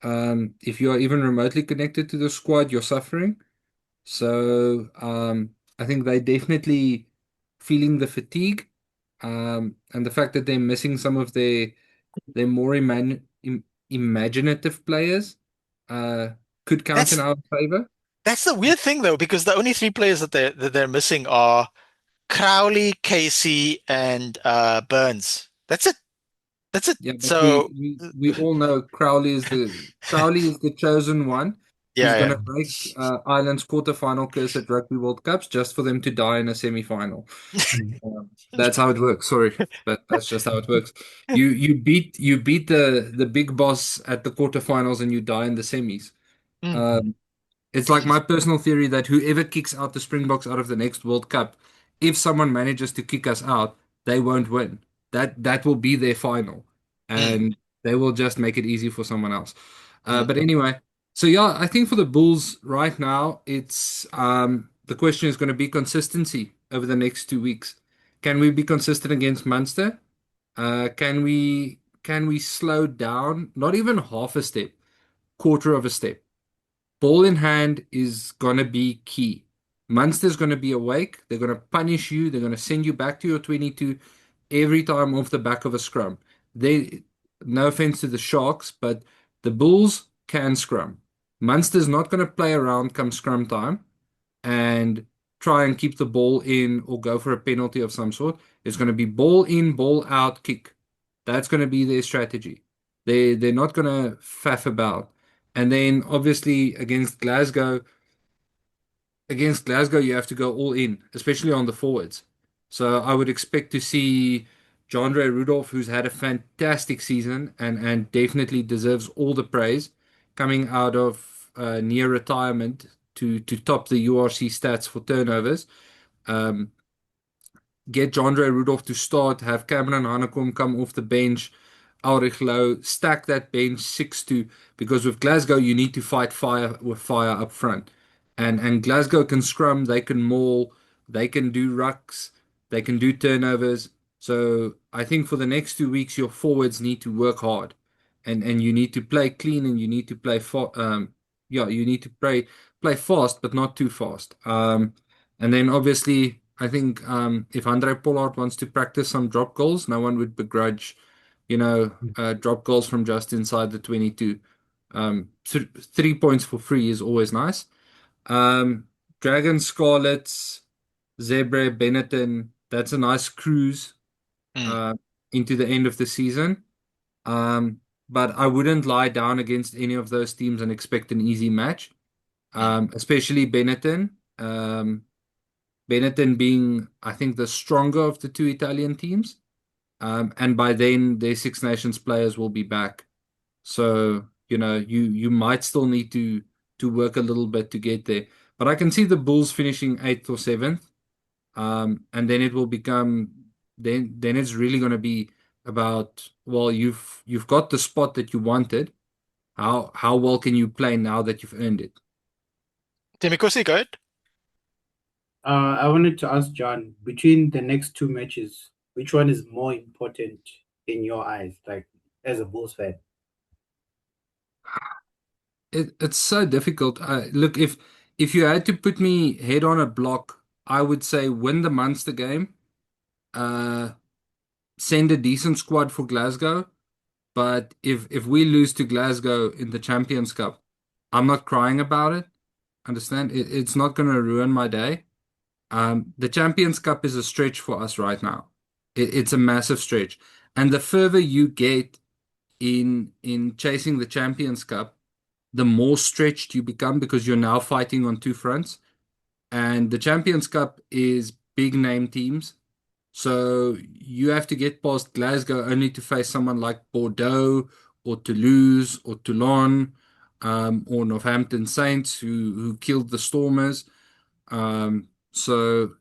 If you are even remotely connected to the squad, you're suffering. So I think they definitely feeling the fatigue, and the fact that they're missing some of their more imaginative players uh, could count in That's our favor. that's the weird thing though, because the only three players that they're missing are Crowley, Casey, and Burns. That's it. That's it. Yeah, but So we all know Crowley is the chosen one who's yeah, going yeah. to break Ireland's quarterfinal curse at Rugby World Cups just for them to die in a semi-final. Mm. That's how it works. Sorry, but that's just how it works. You beat the big boss at the quarterfinals and you die in the semis. Mm, Um, it's like my personal theory that whoever kicks out the Springboks out of the next World Cup, if someone manages to kick us out, they won't win. That will be their final, mm, and they will just make it easy for someone else. mm. But anyway, so yeah, I think for the Bulls right now, it's the question is going to be consistency over the next 2 weeks. Can we be consistent against Munster? Can we slow down? Not even half a step, quarter of a step. Ball in hand is going to be key. Munster's going to be awake. They're going to punish you. They're going to send you back to your 22 every time off the back of a scrum. They, no offense to the Sharks, but the Bulls can scrum. Munster's not going to play around come scrum time and try and keep the ball in or go for a penalty of some sort. It's going to be ball in, ball out, kick. That's going to be their strategy. They're not going to faff about. And then obviously against Glasgow, you have to go all in, especially on the forwards. So I would expect to see Jandre Rudolph, who's had a fantastic season and definitely deserves all the praise, coming out of near retirement to top the URC stats for turnovers. Um, get Jandre Rudolph to start, have Cameron Hanekom come off the bench, Ulrich Low, stack that bench 6-2, because with Glasgow, you need to fight fire with fire up front. And Glasgow can scrum, they can maul, they can do rucks, they can do turnovers. So I think for the next 2 weeks, your forwards need to work hard. And you need to play clean and you need to you need to play fast, but not too fast. And then obviously, I think if Andre Pollard wants to practice some drop goals, no one would begrudge, drop goals from just inside the 22. 3 points for free is always nice. Um, Dragon Scarlets, Zebra, Benetton, that's a nice cruise Mm. uh, into the end of the season. But I wouldn't lie down against any of those teams and expect an easy match, Mm. especially Benetton. Benetton being, I think, the stronger of the two Italian teams. And by then, their Six Nations players will be back. So, you might still need to work a little bit to get there. But I can see the Bulls finishing eighth or seventh. And then it will become then it's really going to be about, well, you've got the spot that you wanted. How well can you play now that you've earned it? Timikosi, go ahead. I wanted to ask John, between the next two matches, which one is more important in your eyes, like as a Bulls fan? It's so difficult. Look, if you had to put me head on a block, I would say win the Munster game, uh, send a decent squad for Glasgow. But if we lose to Glasgow in the Champions Cup, I'm not crying about it. Understand? It's not going to ruin my day. The Champions Cup is a stretch for us right now. It's a massive stretch, and the further you get in chasing the Champions Cup, the more stretched you become because you're now fighting on two fronts. And the Champions Cup is big name teams. So you have to get past Glasgow only to face someone like Bordeaux or Toulouse or Toulon, or Northampton Saints who killed the Stormers. So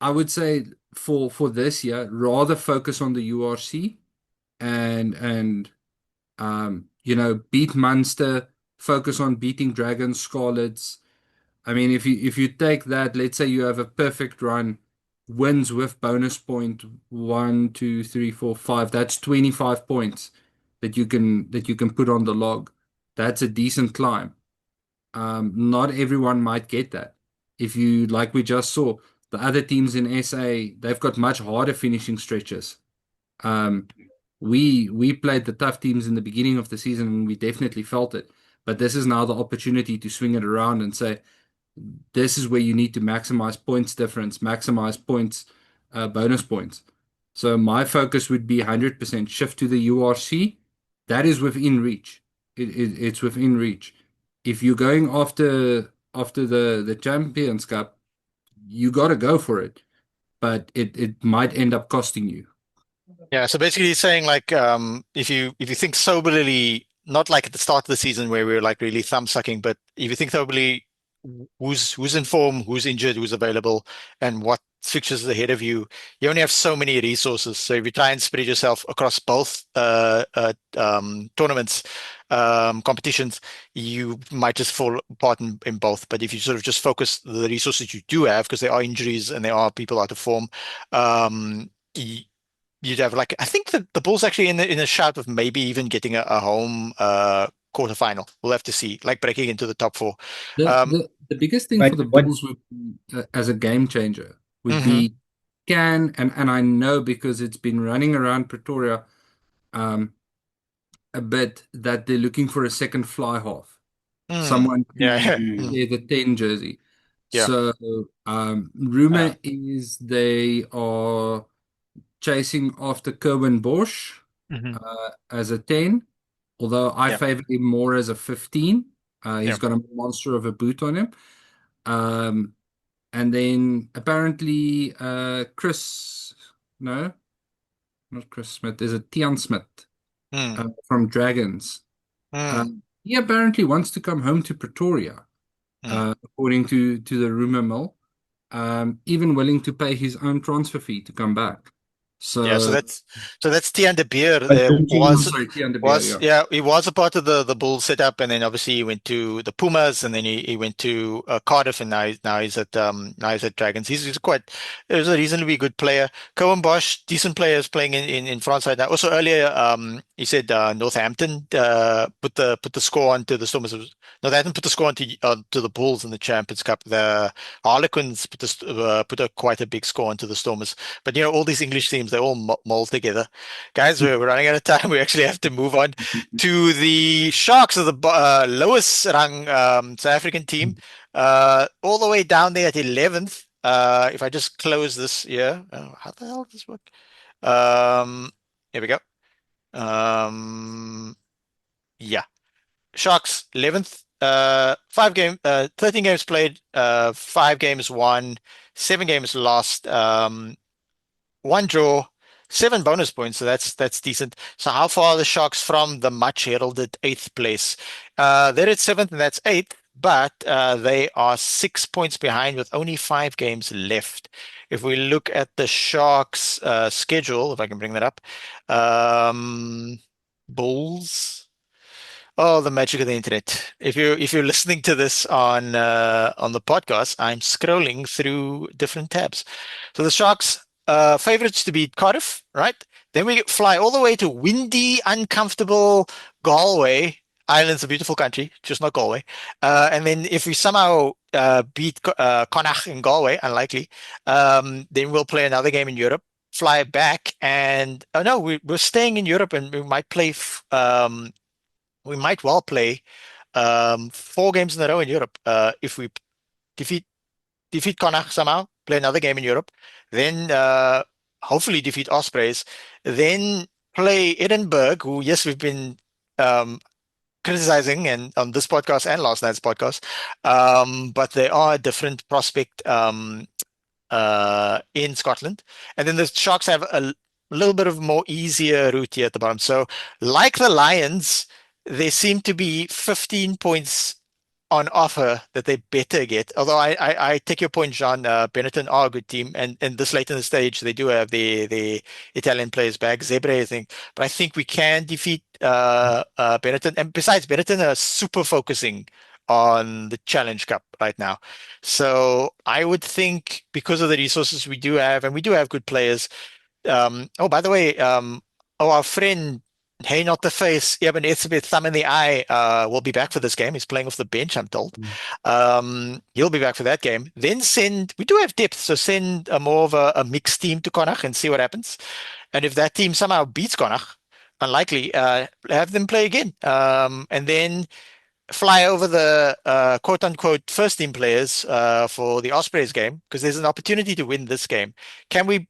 I would say for this year, rather focus on the URC and beat Munster, focus on beating Dragons, Scarlets. I mean, if you take that, let's say you have a perfect run, wins with bonus point 1, 2, 3, 4, 5. That's 25 points that you can put on the log. That's a decent climb. Not everyone might get that. If you like we just saw, the other teams in SA, they've got much harder finishing stretches. Um, we played the tough teams in the beginning of the season and we definitely felt it. But this is now the opportunity to swing it around and say, this is where you need to maximize points difference, maximize points, bonus points. So my focus would be 100% shift to the URC. That is within reach. It's within reach. If you're going after the Champions Cup, you got to go for it, but it might end up costing you. Yeah, so basically he's saying like if you think soberly, not like at the start of the season where we were like really thumb sucking, but if you think soberly, who's in form, who's injured, who's available, and what fixtures ahead of you, you only have so many resources. So if you try and spread yourself across both tournaments, competitions, you might just fall apart in both. But if you sort of just focus the resources you do have, because there are injuries and there are people out of form, you'd have like I think the Bulls actually in a shout of maybe even getting a home quarterfinal. We'll have to see, like breaking into the top four. The Um, the, the biggest thing for But the what Bulls would be, as a game changer would mhm. be and I know because it's been running around Pretoria um, a bit that they're looking for a second fly half, someone Yeah, to yeah. mm, play the 10 jersey. Yeah. So rumor is they are chasing after Kerwin Bosch Mhm. as a 10, although I Yeah, favor him more as a 15. yeah, He's got a monster of a boot on him. Um, and then apparently no, not Chris Smith, there's a Tian Smith mm, from Dragons. mm, He apparently wants to come home to Pretoria, mm. according to the rumor mill. Even willing to pay his own transfer fee to come back. Yeah, so So, that's Tian de Beer. but don't oh, you sorry, Tian de Beer, Was yeah. yeah, he was a part of the Bulls setup, and then obviously he went to the Pumas, and then he went to Cardiff, and now he's at Dragons. He's he's a reasonably good player. Cohen Bosch, decent players playing in France right now. Also earlier, he said Northampton put the score onto the Stormers. Northampton put the score onto the Bulls in the Champions Cup. The Harlequins put quite a big score onto the Stormers. But all these English teams, they all mold together. Guys, we're running out of time. We actually have to move on to the Sharks of the lowest rung South African team, all the way down there at 11th. If I just close this here, how the hell does this work? Here we go. Yeah, Sharks 11th. 13 games played, 5 games won, 7 games lost. One draw, 7 bonus points, so that's decent. So how far are the Sharks from the much heralded eighth place? They're at seventh, and that's eighth, but they are 6 points behind with only 5 games left. If we look at the Sharks schedule, if I can bring that up, Bulls. Oh, the magic of the internet. If you're listening to this on the podcast, I'm scrolling through different tabs. So the Sharks favorites to beat Cardiff, right? Then we fly all the way to windy, uncomfortable Galway. Ireland's a beautiful country, just not Galway. And then if we somehow beat Connacht in Galway, unlikely, then we'll play another game in Europe, fly back, and oh no, we're staying in Europe, and we might play. We might well play 4 games in a row in Europe if we defeat Connacht somehow, play another game in Europe, then hopefully defeat Ospreys, then play Edinburgh, who yes we've been criticizing and on this podcast and last night's podcast, but they are a different prospect in Scotland, and then the Sharks have a little bit of more easier route here at the bottom. So like the Lions, there seem to be 15 points on offer that they better get. Although I take your point, Jean. Benetton are a good team, and this late in the stage, they do have the Italian players back, Zebre, I think. But I think we can defeat Benetton. And besides, Benetton are super focusing on the Challenge Cup right now. So I would think because of the resources we do have, and we do have good players. Oh, by the way, our friend Hey, not the face. Yeah, but it's a bit thumb in the eye. Will be back for this game. He's playing off the bench, I'm told. He'll be back for that game. Then we do have depth, so send more of a mixed team to Connacht and see what happens. And if that team somehow beats Connacht, unlikely, have them play again. And then fly over the quote unquote first team players for the Ospreys game, because there's an opportunity to win this game. Can we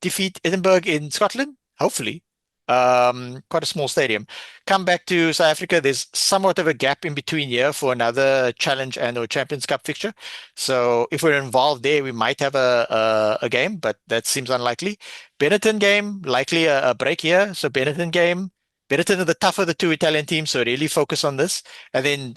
defeat Edinburgh in Scotland? Hopefully. Quite a small stadium. Come back to South Africa. There's somewhat of a gap in between here for another Challenge and or Champions Cup fixture. So if we're involved there, we might have a game, but that seems unlikely. Benetton game, likely a break here. So Benetton game. Benetton are the tougher of the 2 Italian teams, so really focus on this. And then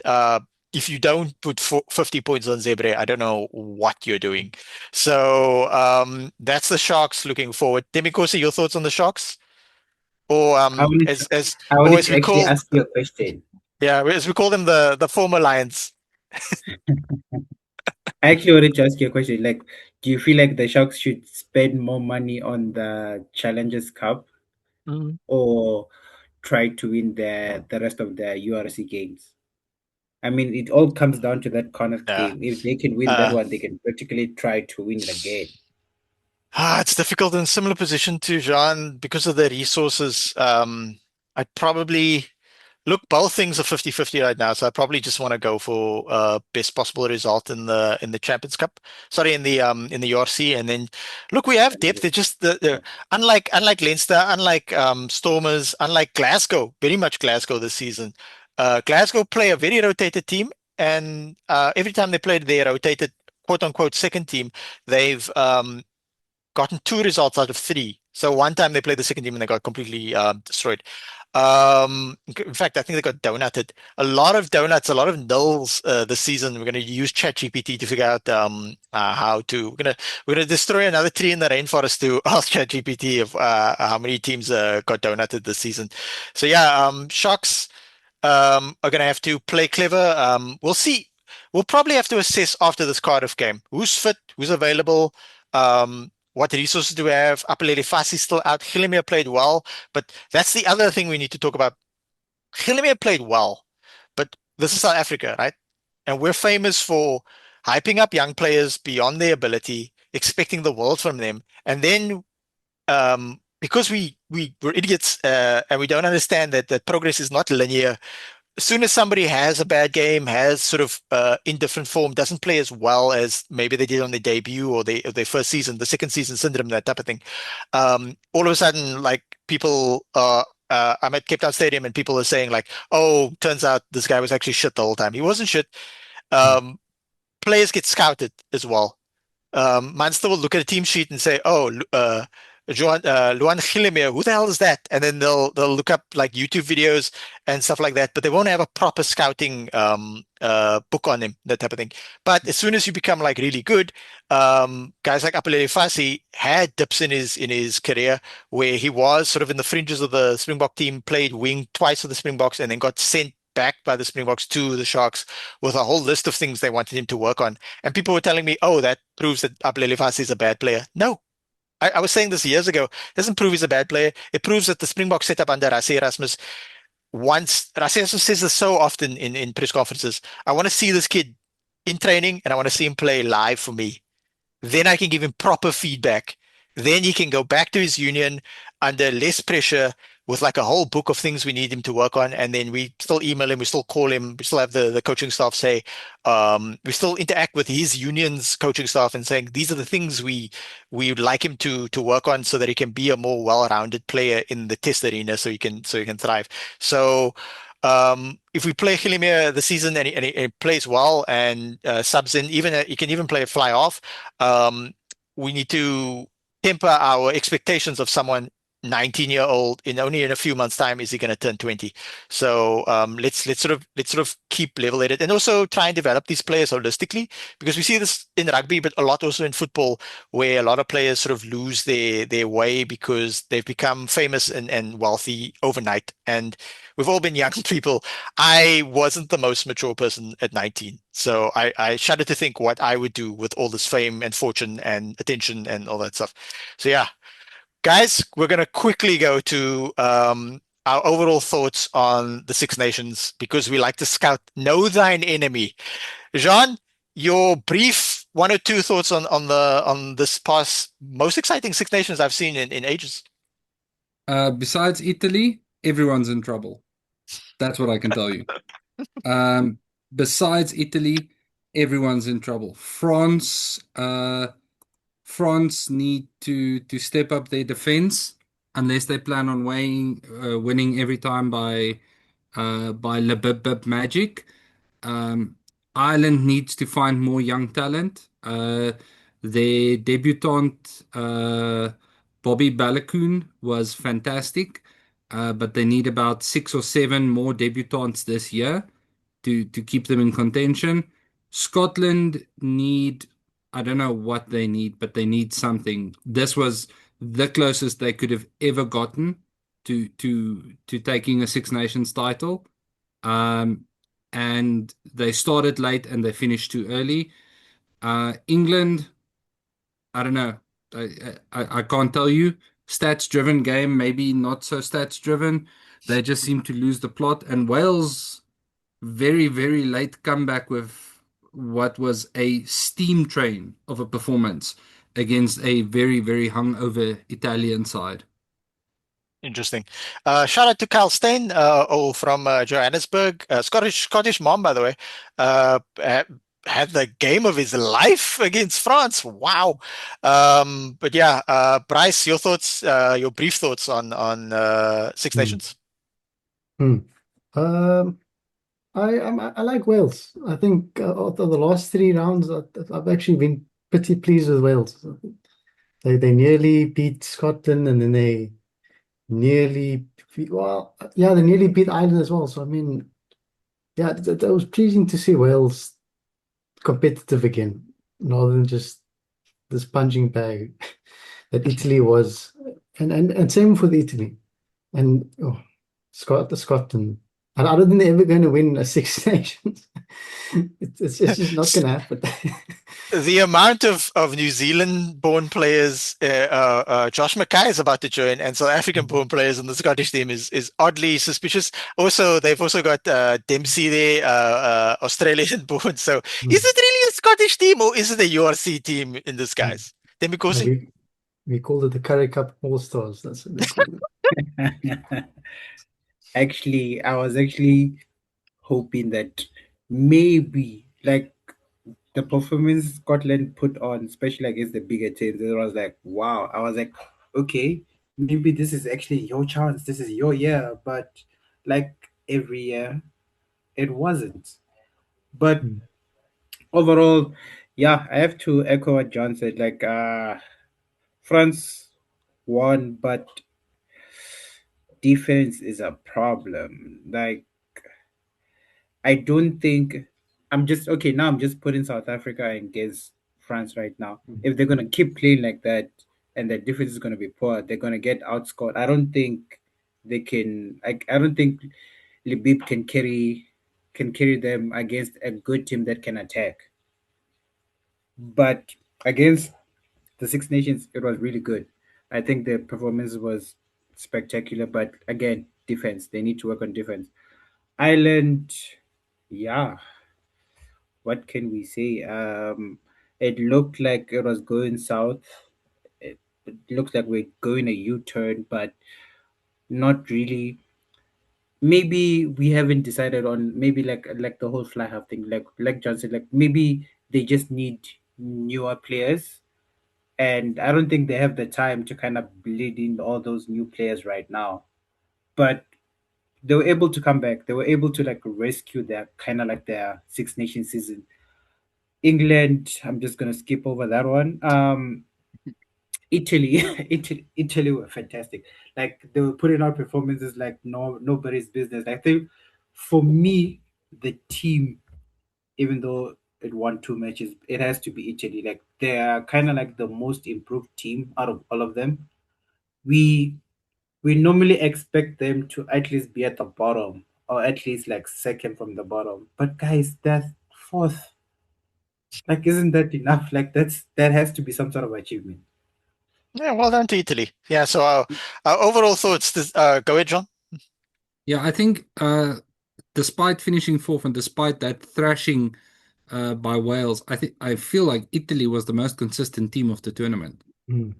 if you don't put 50 points on Zebre, I don't know what you're doing. So that's the Sharks looking forward. Demikosi, your thoughts on the Sharks? Or I wanted as to we actually call, ask you a question. yeah, as we call them, the former Lions. I actually wanted to ask you a question. Like, do you feel like the Sharks should spend more money on the Challengers Cup or try to win the rest of the URC games? I mean, it all comes down to that Connacht Yeah. game. If they can win that one, they can practically try to win it again. It's difficult in similar position to Jean because of the resources. I'd probably look, both things are 50-50 right now, so I probably just want to go for best possible result in the Champions Cup. Sorry, in the URC, and then look, we have depth. It's just unlike Leinster, unlike Stormers, unlike Glasgow, very much Glasgow this season. Glasgow play a very rotated team, and every time they played their rotated quote unquote second team, they've gotten 2 results out of 3. So one time they played the second team and they got completely destroyed. In fact, I think they got donutted. A lot of donuts, a lot of nulls this season. We're going to use ChatGPT to figure out how to. We're gonna destroy another tree in the rainforest to ask ChatGPT of how many teams got donutted this season. So yeah, Sharks are going to have to play clever. We'll see. We'll probably have to assess after this Cardiff game who's fit, who's available. What resources do we have? Apelele Fasi still out. Gillemere played well, but that's the other thing we need to talk about. Gillemere played well, but this is South Africa, right? And we're famous for hyping up young players beyond their ability, expecting the world from them, and then because we're idiots and we don't understand that progress is not linear. As soon as somebody has a bad game, has sort of indifferent form, doesn't play as well as maybe they did on their debut or their first season, the second season syndrome, that type of thing. All of a sudden, like people, I'm at Cape Town Stadium and people are saying like, "Oh, turns out this guy was actually shit the whole time." He wasn't shit. Players get scouted as well. Munster will look at a team sheet and say, "Oh, Luan Gillemere, who the hell is that?" And then they'll look up like YouTube videos and stuff like that, but they won't have a proper scouting book on him, that type of thing. But as soon as you become like really good, guys like Apelele Fasi had dips in his career where he was sort of in the fringes of the Springbok team, played wing twice for the Springboks, and then got sent back by the Springboks to the Sharks with a whole list of things they wanted him to work on. And people were telling me, "Oh, that proves that Apelele Fasi is a bad player." No. I was saying this years ago. Doesn't prove he's a bad player. It proves that the Springboks set up under Rassie Erasmus. Once Rassie Erasmus says this so often in press conferences, I want to see this kid in training and I want to see him play live for me. Then I can give him proper feedback. Then he can go back to his union under less pressure with like a whole book of things we need him to work on. And then we still email him, we still call him, we still have the coaching staff say, we still interact with his union's coaching staff and saying these are the things we would like him to work on so that he can be a more well-rounded player in the test arena so he can thrive. So if we play Hilimir the season and he plays well and subs in, even he can even play a fly off. We need to temper our expectations of someone 19-year-old in only in a few months' time is he going to turn 20. So let's sort of keep level-headed and also try and develop these players holistically because we see this in rugby, but a lot also in football where a lot of players sort of lose their way because they've become famous and wealthy overnight. And we've all been young people. I wasn't the most mature person at 19. So I shudder to think what I would do with all this fame and fortune and attention and all that stuff. So yeah, guys, we're going to quickly go to our overall thoughts on the Six Nations because we like to scout, know thine enemy. Jean, your brief one or two thoughts on this past most exciting Six Nations I've seen in ages. Besides Italy, everyone's in trouble. That's what I can tell you. Besides Italy, everyone's in trouble. France need to step up their defense unless they plan on winning every time by Le Bib Bib magic. Ireland needs to find more young talent. Their debutant Bobby Balakoon was fantastic, but they need about 6 or 7 more debutants this year to keep them in contention. Scotland need, I don't know what they need, but they need something. This was the closest they could have ever gotten to taking a Six Nations title. And they started late and they finished too early. England, I don't know. I can't tell you. Stats driven game, maybe not so stats driven. They just seem to lose the plot. And Wales, very, very late comeback with what was a steam train of a performance against a very, very hungover Italian side. Interesting. Shout out to Kyle Steyn, from Johannesburg, Scottish mom, by the way. Had the game of his life against France. Wow. But yeah, Bryce, your thoughts, your brief thoughts on Six Hmm. Nations. I like Wales. I think of the last 3 rounds, I've actually been pretty pleased with Wales. They nearly beat Scotland and then they nearly they nearly beat Ireland as well. So I mean, yeah, that was pleasing to see Wales competitive again, rather than just this punching bag that Italy was, and same for the Italy and Scotland. I don't think they're ever going to win a Six Nations. It's just not going to happen. The amount of New Zealand-born players, Josh Mackay is about to join, and South African-born players in the Scottish team is oddly suspicious. Also, they've also got Dempsey there, Australian-born. So, is it really a Scottish team or is it a URC team in disguise? Demi Kosi? We called it the Curry Cup All Stars. That's what they called it. Actually, I was actually hoping that maybe like the performance Scotland put on, especially against the bigger teams, it was like, wow. I was like, okay, maybe this is actually your chance. This is your year. But like every year, it wasn't. But Hmm. overall, yeah, I have to echo what John said. Like, France won, but defense is a problem. Like, I don't think I'm just okay now. I'm just putting South Africa against France right now. If they're gonna keep playing like that and the defense is gonna be poor, they're gonna get outscored. I don't think they can. I don't think Libib can carry them against a good team that can attack. But against the Six Nations, it was really good. I think the performance was spectacular, but again, defense. They need to work on defense. Ireland, yeah, what can we say? It looked like it was going south. It looks like we're going a U-turn, but not really. Maybe we haven't decided on maybe like the whole fly half thing. Like John said, like maybe they just need newer players, and I don't think they have the time to kind of bleed in all those new players right now. But they were able to come back. They were able to like rescue their kind of like their Six Nation season. England, I'm just gonna skip over that one. Italy, Italy were fantastic. Like they were putting out performances like nobody's business. I think for me, the team, even though it won two matches, it has to be Italy. Like they're kind of like the most improved team out of all of them. We we normally expect them to at least be at the bottom or at least like second from the bottom. But guys, that's fourth. Like, isn't that enough? Like that has to be some sort of achievement. Yeah, well done to Italy. Yeah, so our overall thoughts. Go ahead, John. Yeah, I think despite finishing fourth and despite that thrashing by Wales, I feel like Italy was the most consistent team of the tournament. Mm.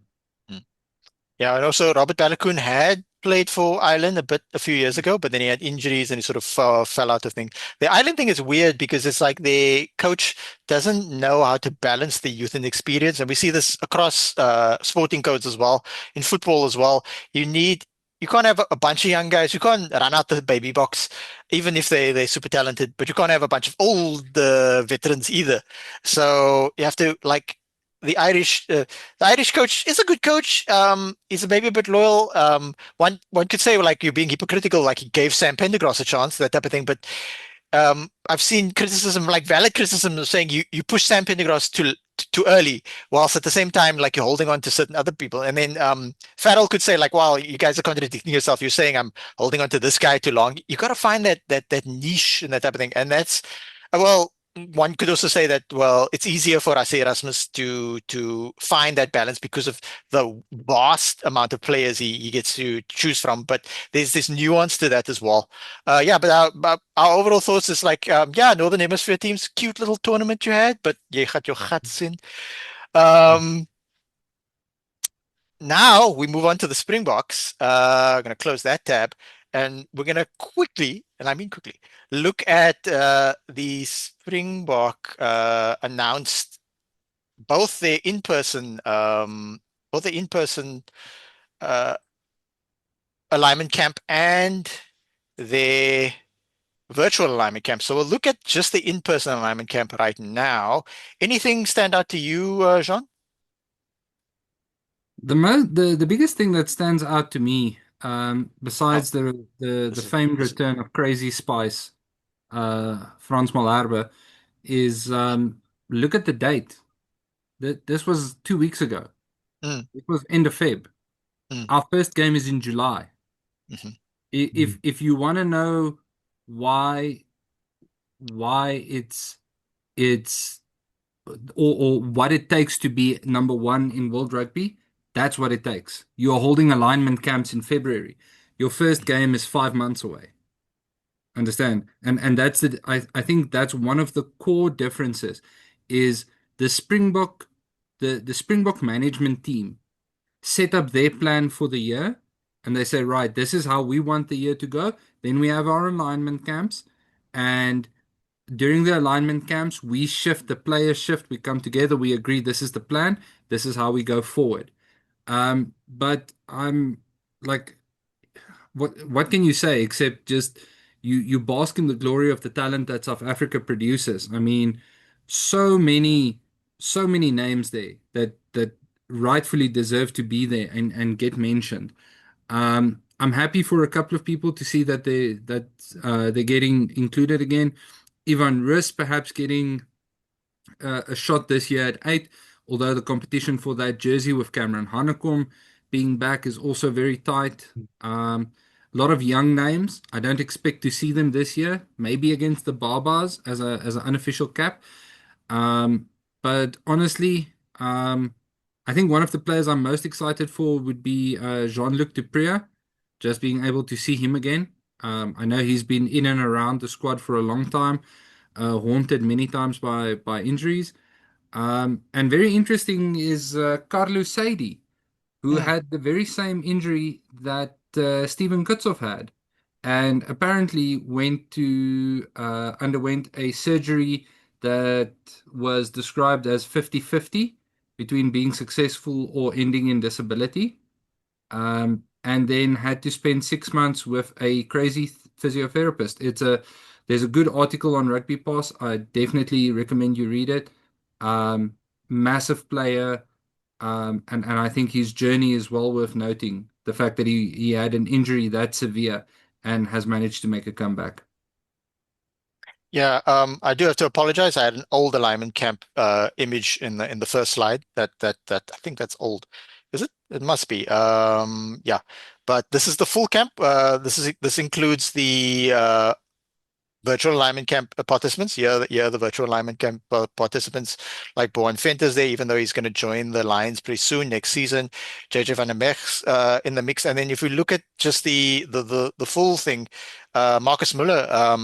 Yeah, and also Robert Balakoon had played for Ireland a few years ago, but then he had injuries and he sort of fell out of things. The Ireland thing is weird because it's like the coach doesn't know how to balance the youth and experience, and we see this across sporting codes as well, in football as well. You can't have a bunch of young guys. You can't run out the baby box, even if they're super talented. But you can't have a bunch of old veterans either. So you have to like the Irish. The Irish coach is a good coach. He's maybe a bit loyal. One could say like you're being hypocritical, like he gave Sam Pendergrass a chance, that type of thing. But I've seen criticism, like valid criticism, of saying you push Sam Pendergrass too early, whilst at the same time like you're holding on to certain other people. And then Farrell could say like, "Wow, you guys are contradicting yourself. You're saying I'm holding on to this guy too long." You got to find that niche and that type of thing. And that's well. One could also say that, well, it's easier for Rassie Erasmus to find that balance because of the vast amount of players he gets to choose from. But there's this nuance to that as well. Yeah, but our overall thoughts is like, yeah, Northern Hemisphere teams, cute little tournament you had, but you got your guts in. Um, Now we move on to the Springboks. I'm going to close that tab and we're going to quickly, and I mean quickly, look at the Springbok announced both their in-person uh, alignment camp and their virtual alignment camp. So we'll look at just the in-person alignment camp right now. Anything stand out to you, Jean? The biggest thing that stands out to me, besides the This is famed return of Crazy Spice, Frans Malherbe, is look at the date. This was 2 weeks ago. mm, It was end of Feb. mm, Our first game is in July. mhm, If you want to know why it's or what it takes to be number one in world rugby, that's what it takes. You're holding alignment camps in February. Your first game is 5 months away. Understand? And that's it. I think that's one of the core differences is the Springbok the Springbok management team set up their plan for the year and they say, right, this is how we want the year to go. Then we have our alignment camps. And during the alignment camps, we shift, the players shift, we come together, we agree this is the plan, this is how we go forward. But I'm like, what can you say except just you bask in the glory of the talent that South Africa produces. I mean, so many so many names there that rightfully deserve to be there and get mentioned. I'm happy for a couple of people to see that they're getting included again. Ivan Rus perhaps getting a shot this year at 8, although the competition for that jersey with Cameron Hanekom being back is also very tight. A lot of young names. I don't expect to see them this year. Maybe against the Barbars as an unofficial cap. But honestly, I think one of the players I'm most excited for would be Jean-Luc Dupria, just being able to see him again. I know he's been in and around the squad for a long time, haunted many times by injuries. And very interesting is Carlo Saidi, who Mm. had the very same injury that Steven Kutsov had, and apparently underwent a surgery that was described as 50-50 between being successful or ending in disability, and then had to spend 6 months with a crazy physiotherapist. There's a good article on Rugby Pass. I definitely recommend you read it. Massive player, and I think his journey is well worth noting. The fact that he had an injury that severe and has managed to make a comeback. Yeah, I do have to apologize. I had an old alignment camp image in the first slide. That I think that's old. Is it? It must be. Yeah, but this is the full camp. This includes the virtual alignment camp participants. Yeah, the virtual alignment camp participants like Bowen Venters there, even though he's going to join the Lions pretty soon next season. JJ van der Mech's in the mix, and then if we look at just the full thing, Marcus Muller, a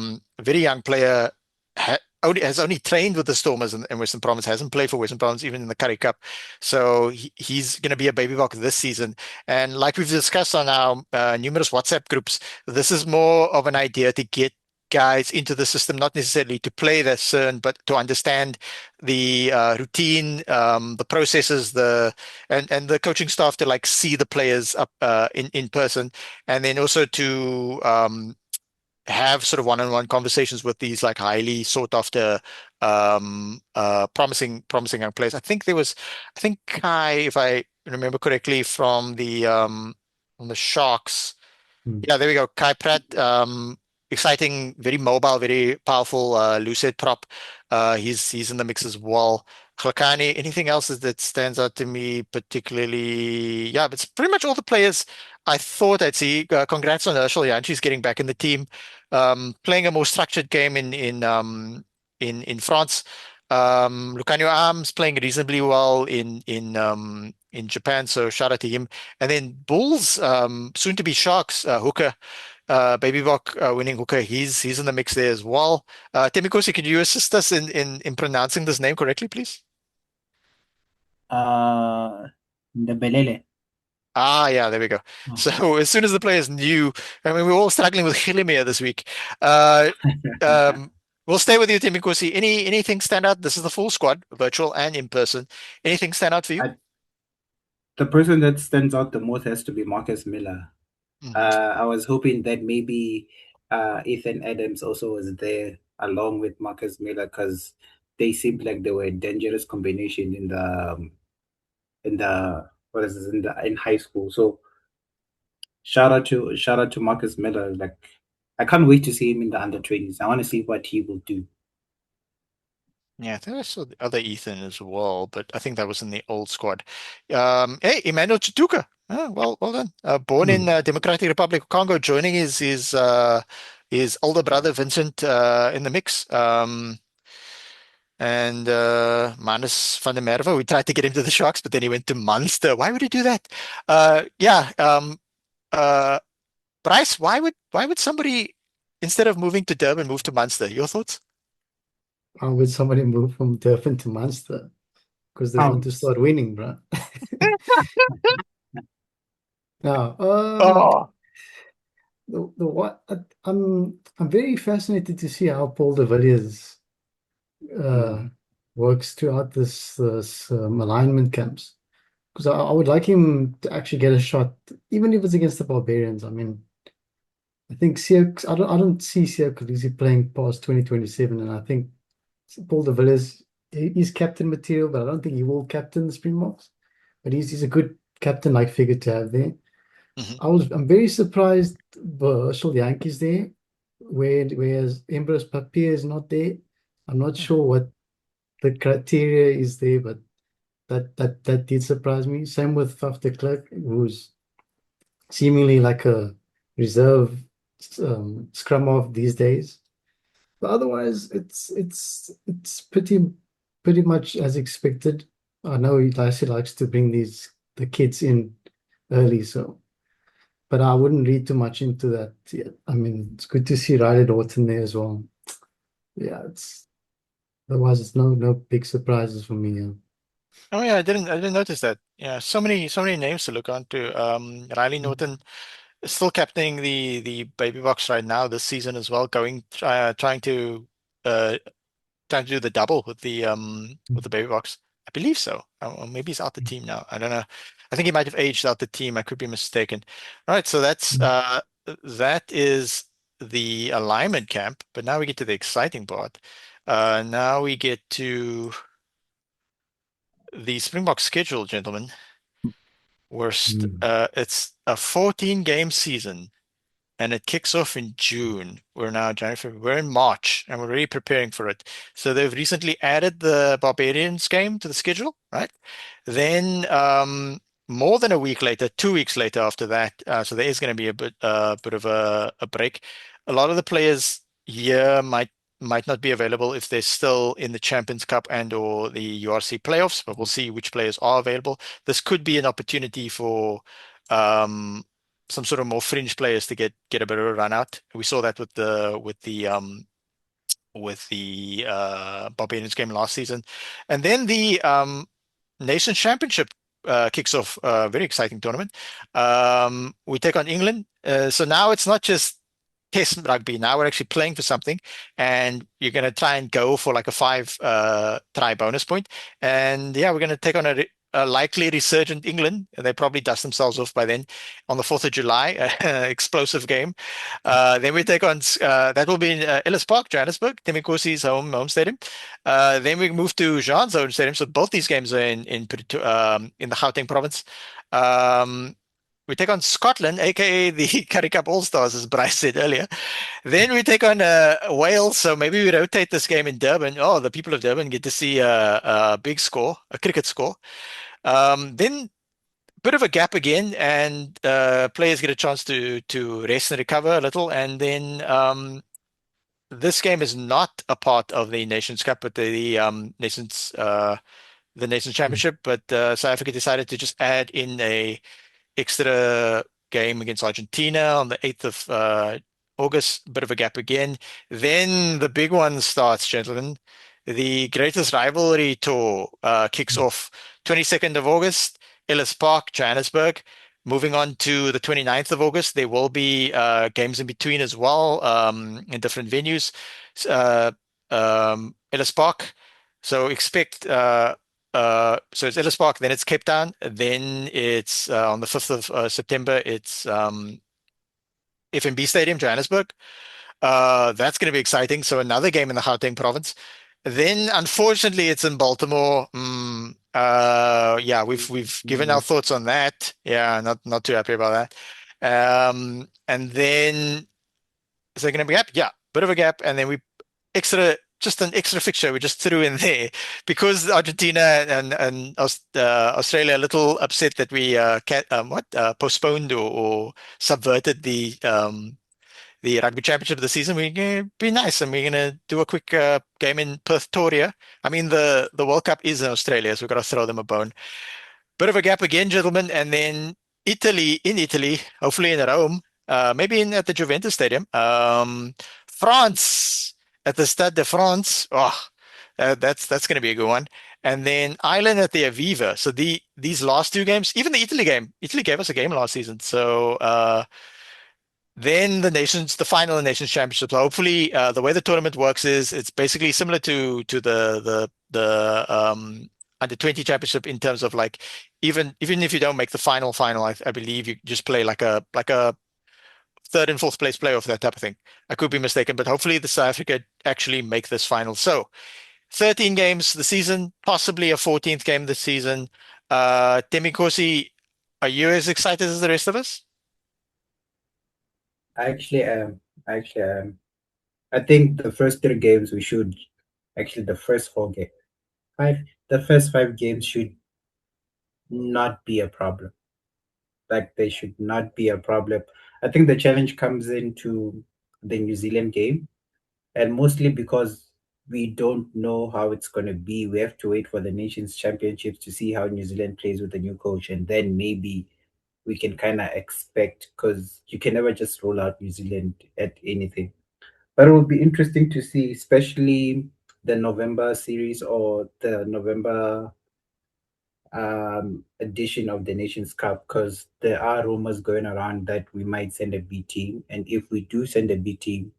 very young player, has only trained with the Stormers in Western Province, hasn't played for Western Province even in the Currie Cup, so he's going to be a baby Bok this season. And like we've discussed on our numerous WhatsApp groups, this is more of an idea to get guys into the system, not necessarily to play their CERN, but to understand the routine, the processes, and the coaching staff to like see the players up in person, and then also to have sort of one-on-one conversations with these like highly sought after promising young players. I think Kai, if I remember correctly, from the Sharks. Mm. Yeah, there we go. Kai Pratt, exciting, very mobile, very powerful, lucid prop. He's in the mix as well. Khlakani, anything else that stands out to me particularly? Yeah, but it's pretty much all the players I thought I'd see. Congrats on Herschel. Yeah, and she's getting back in the team, playing a more structured game in France. Lucanio Arms playing reasonably well in Japan, so shout out to him. And then Bulls, soon to be Sharks, hooker, Baby Bok winning hooker. He's in the mix there as well. Temikosi, can you assist us in pronouncing this name correctly, please? The Belele. Ah, yeah, there we go. Oh. So as soon as the players knew, I mean, we're all struggling with Hilimia this week. Uh, we'll stay with you, Temikosi. Anything stand out? This is the full squad, virtual and in person. Anything stand out for you? The person that stands out the most has to be Marcus Miller. I was hoping that maybe Ethan Adams also was there along with Marcus Miller, because they seemed like they were a dangerous combination in high school. So shout out to Marcus Miller. Like, I can't wait to see him in the under-20s. I want to see what he will do. Yeah, I think I saw the other Ethan as well, but I think that was in the old squad. Hey, Emmanuel Chituka. Well done. Born in Democratic Republic of Congo, joining his older brother Vincent in the mix. And Manus van der Merwe, we tried to get him to the Sharks, but then he went to Munster. Why would he do that? Yeah. Bryce, why would somebody, instead of moving to Durban, move to Munster? Your thoughts? How would somebody move from Durban to Munster? Because they want to start winning, bro. Now, Oh, the what I'm very fascinated to see how Paul de Villiers works throughout this alignment camps, because I would like him to actually get a shot, even if it's against the Barbarians. I mean, I think I don't see Siya Kolisi playing past 2027, and I think Paul de Villiers, he's captain material, but I don't think he will captain the Springboks. But he's a good captain-like figure to have there. I'm very surprised Herschel Yankees there, whereas Embrose Papier is not there. I'm not sure what the criteria is there, but that did surprise me. Same with Faf de Klerk, who's seemingly like a reserve scrum half these days. But otherwise, it's pretty much as expected. I know he likes to bring the kids in early, so but I wouldn't read too much into that yet. I mean, it's good to see Riley Norton there as well. Yeah, it's otherwise it's no big surprises for me. Yeah. Oh yeah, I didn't notice that. Yeah, so many names to look onto. Riley Norton is still captaining the Baby Box right now this season as well, uh trying to do the double with the Baby Box. I believe so. Or maybe he's out the team now. I don't know. I think he might have aged out the team. I could be mistaken. All right, so that is the alignment camp, but now we get to the exciting part. Now we get to the Springbok schedule, gentlemen. It's a 14 game season and it kicks off in June. We're now January, February. We're in March and we're already preparing for it. So they've recently added the Barbarians game to the schedule, right? Then more than a week later, 2 weeks later after that, so there is going to be a bit of a break. A lot of the players here might not be available if they're still in the Champions Cup and or the URC playoffs, but we'll see which players are available. This could be an opportunity for some sort of more fringe players to get a bit of a run out. We saw that with the Barbarians game last season, and then the Nations Championship kicks off a very exciting tournament. We take on England, so now it's not just Test rugby. Now we're actually playing for something, and you're going to try and go for like a 5 try bonus point. And yeah, we're going to take on a likely resurgent England. They probably dust themselves off by then on the 4th of July. Explosive game. Then we take on that will be in Ellis Park, Johannesburg, Thembekosi's home stadium. Then we move to Jean's own stadium. So both these games are in the Gauteng province. We take on Scotland, aka the Currie Cup All Stars, as Bryce said earlier. Then we take on Wales. So maybe we rotate this game in Durban. Oh, the people of Durban get to see a big score, a cricket score. Then bit of a gap again, and players get a chance to rest and recover a little. And then this game is not a part of the Nations Cup, but the Nations Championship. But South Africa decided to just add in a extra game against Argentina on the 8th of August, bit of a gap again. Then the big one starts, gentlemen. The greatest rivalry tour kicks off 22nd of August, Ellis Park, Johannesburg. Moving on to the 29th of August, there will be games in between as well in different venues. Ellis Park. So expect so it's Ellis Park, then it's Cape Town, then it's on the 5th of September, it's FNB Stadium, Johannesburg. That's going to be exciting. So another game in the Gauteng province. Then, unfortunately, it's in Baltimore. Yeah, we've given our thoughts on that. Yeah, not too happy about that. And then is there going to be a gap? Yeah, bit of a gap, and then just an extra fixture we just threw in there because Argentina and Australia are a little upset that we postponed or subverted the rugby championship of the season. We're going to be nice and we're going to do a quick game in Pretoria. I mean, the World Cup is in Australia, so we've got to throw them a bone. Bit of a gap again, gentlemen, and then Italy, hopefully in Rome, maybe at the Juventus Stadium. France at the Stade de France. Oh, that's going to be a good one. And then Ireland at the Aviva. So these last 2 games, even the Italy game, Italy gave us a game last season. So then the final Nations Championship. So hopefully, the way the tournament works is it's basically similar to the under 20 championship in terms of like even if you don't make the final, I believe you just play like a 3rd and 4th place playoff, that type of thing. I could be mistaken, but hopefully the South Africa actually make this final. So 13 games the season, possibly a 14th game this season. Thembekhosi, are you as excited as the rest of us? I actually am. I think the first 3 games we should actually the first 4 games. The first 5 games should not be a problem. Like they should not be a problem. I think the challenge comes into the New Zealand game, and mostly because we don't know how it's going to be. We have to wait for the Nations Championships to see how New Zealand plays with the new coach, and then maybe we can kind of expect, because you can never just roll out New Zealand at anything. But it will be interesting to see, especially the November series or the November edition of the Nations Cup, because there are rumors going around that we might send a B team. And if we do send a B team,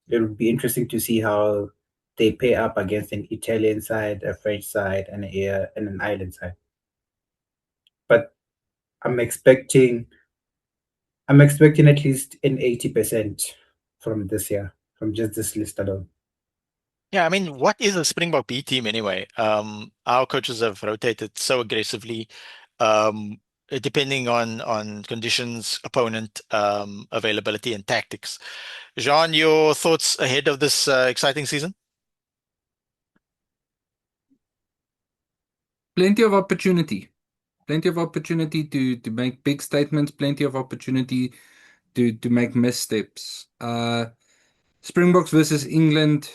it would be interesting to see how they pay up against an Italian side, a French side, and an Ireland side. But I'm expecting at least an 80% from this year, from just this list alone. Yeah, I mean, what is a Springbok B team anyway? Our coaches have rotated so aggressively, depending on conditions, opponent availability, and tactics. Jean, your thoughts ahead of this exciting season? Plenty of opportunity. Plenty of opportunity to make big statements, plenty of opportunity to make missteps. Springboks versus England,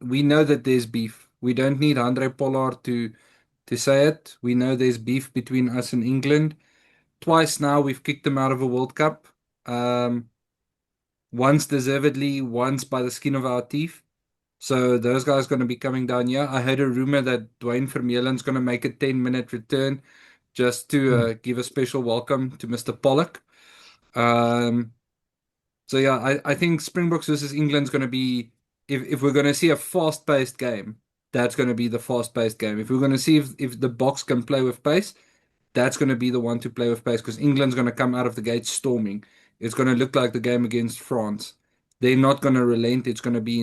we know that there's beef. We don't need Andre Pollard to say it. We know there's beef between us and England. Twice now we've kicked them out of a World Cup. Once deservedly, once by the skin of our teeth. So those guys going to be coming down here. I heard a rumor that Dwayne Vermeulen's going to make a 10-minute return just to give a special welcome to Mr. Pollock. So yeah, I think Springboks versus England's going to be, if we're going to see a fast-paced game, that's going to be the fast-paced game. If we're going to see if the Boks can play with pace, that's going to be the one to play with pace, because England's going to come out of the gate storming. It's going to look like the game against France. They're not going to relent. It's going to be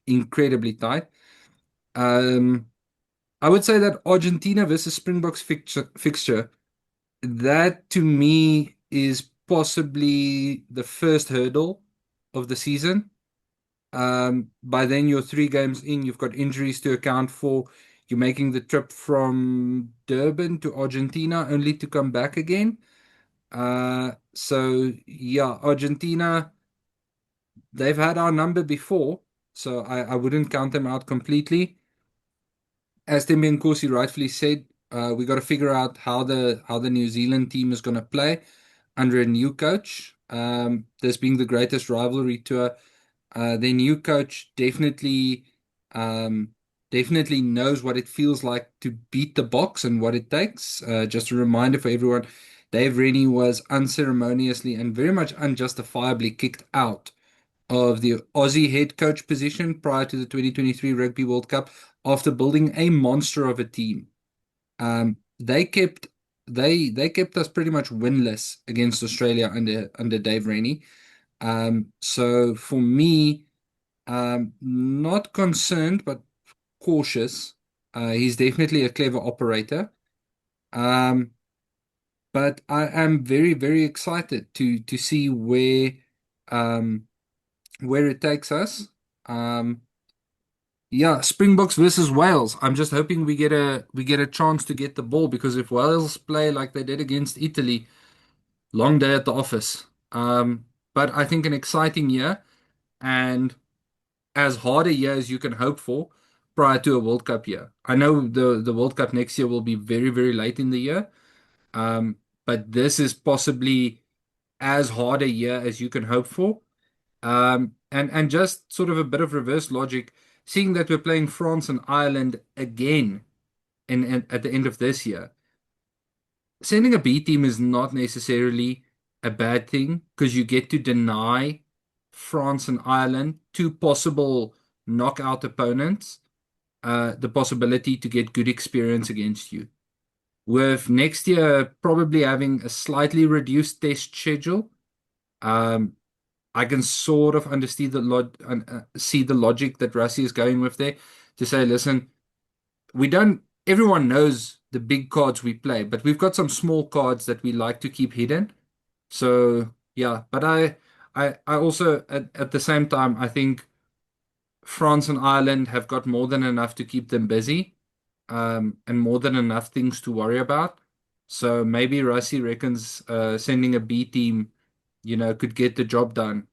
incredibly tight. I would say that Argentina versus Springboks fixture, that to me is possibly the first hurdle of the season. By then you're 3 games in, you've got injuries to account for. You're making the trip from Durban to Argentina only to come back again. So yeah, Argentina, they've had our number before, so I wouldn't count them out completely. As Tim Nkosi rightfully said, we got to figure out how the New Zealand team is going to play under a new coach. This being the greatest rivalry tour, their new coach definitely knows what it feels like to beat the Boks and what it takes. Just a reminder for everyone, Dave Rennie was unceremoniously and very much unjustifiably kicked out of the Aussie head coach position prior to the 2023 Rugby World Cup after building a monster of a team. They kept us pretty much winless against Australia under Dave Rennie. So for me, not concerned but cautious. He's definitely a clever operator. But I am very, very excited to see where it takes us. Yeah, Springboks versus Wales. I'm just hoping we get a chance to get the ball, because if Wales play like they did against Italy, long day at the office. But I think an exciting year, and as hard a year as you can hope for prior to a World Cup year. I know the World Cup next year will be very, very late in the year. But this is possibly as hard a year as you can hope for. And just sort of a bit of reverse logic, seeing that we're playing France and Ireland again at the end of this year, sending a B team is not necessarily a bad thing, because you get to deny France and Ireland, 2 possible knockout opponents, the possibility to get good experience against you. With next year probably having a slightly reduced test schedule, I can sort of understand see the logic that Rassie is going with there, to say, listen, everyone knows the big cards we play, but we've got some small cards that we like to keep hidden. So yeah, but I also at the same time, I think France and Ireland have got more than enough to keep them busy, and more than enough things to worry about. So maybe Rassie reckons sending a B team, could get the job done.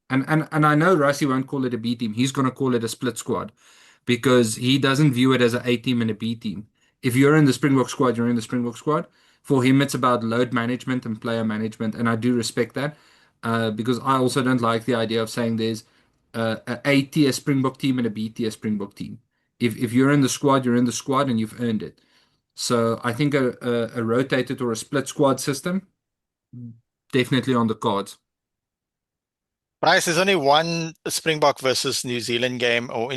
And I know Rassie won't call it a B team. He's going to call it a split squad because he doesn't view it as an A team and a B team. If you're in the Springbok squad, you're in the Springbok squad. For him, it's about load management and player management, and I do respect that because I also don't like the idea of saying there's a A tier Springbok team and a B tier Springbok team. If you're in the squad, you're in the squad, and you've earned it. So I think a rotated or a split squad system definitely on the cards. Bryce, there's only one Springbok versus New Zealand game, or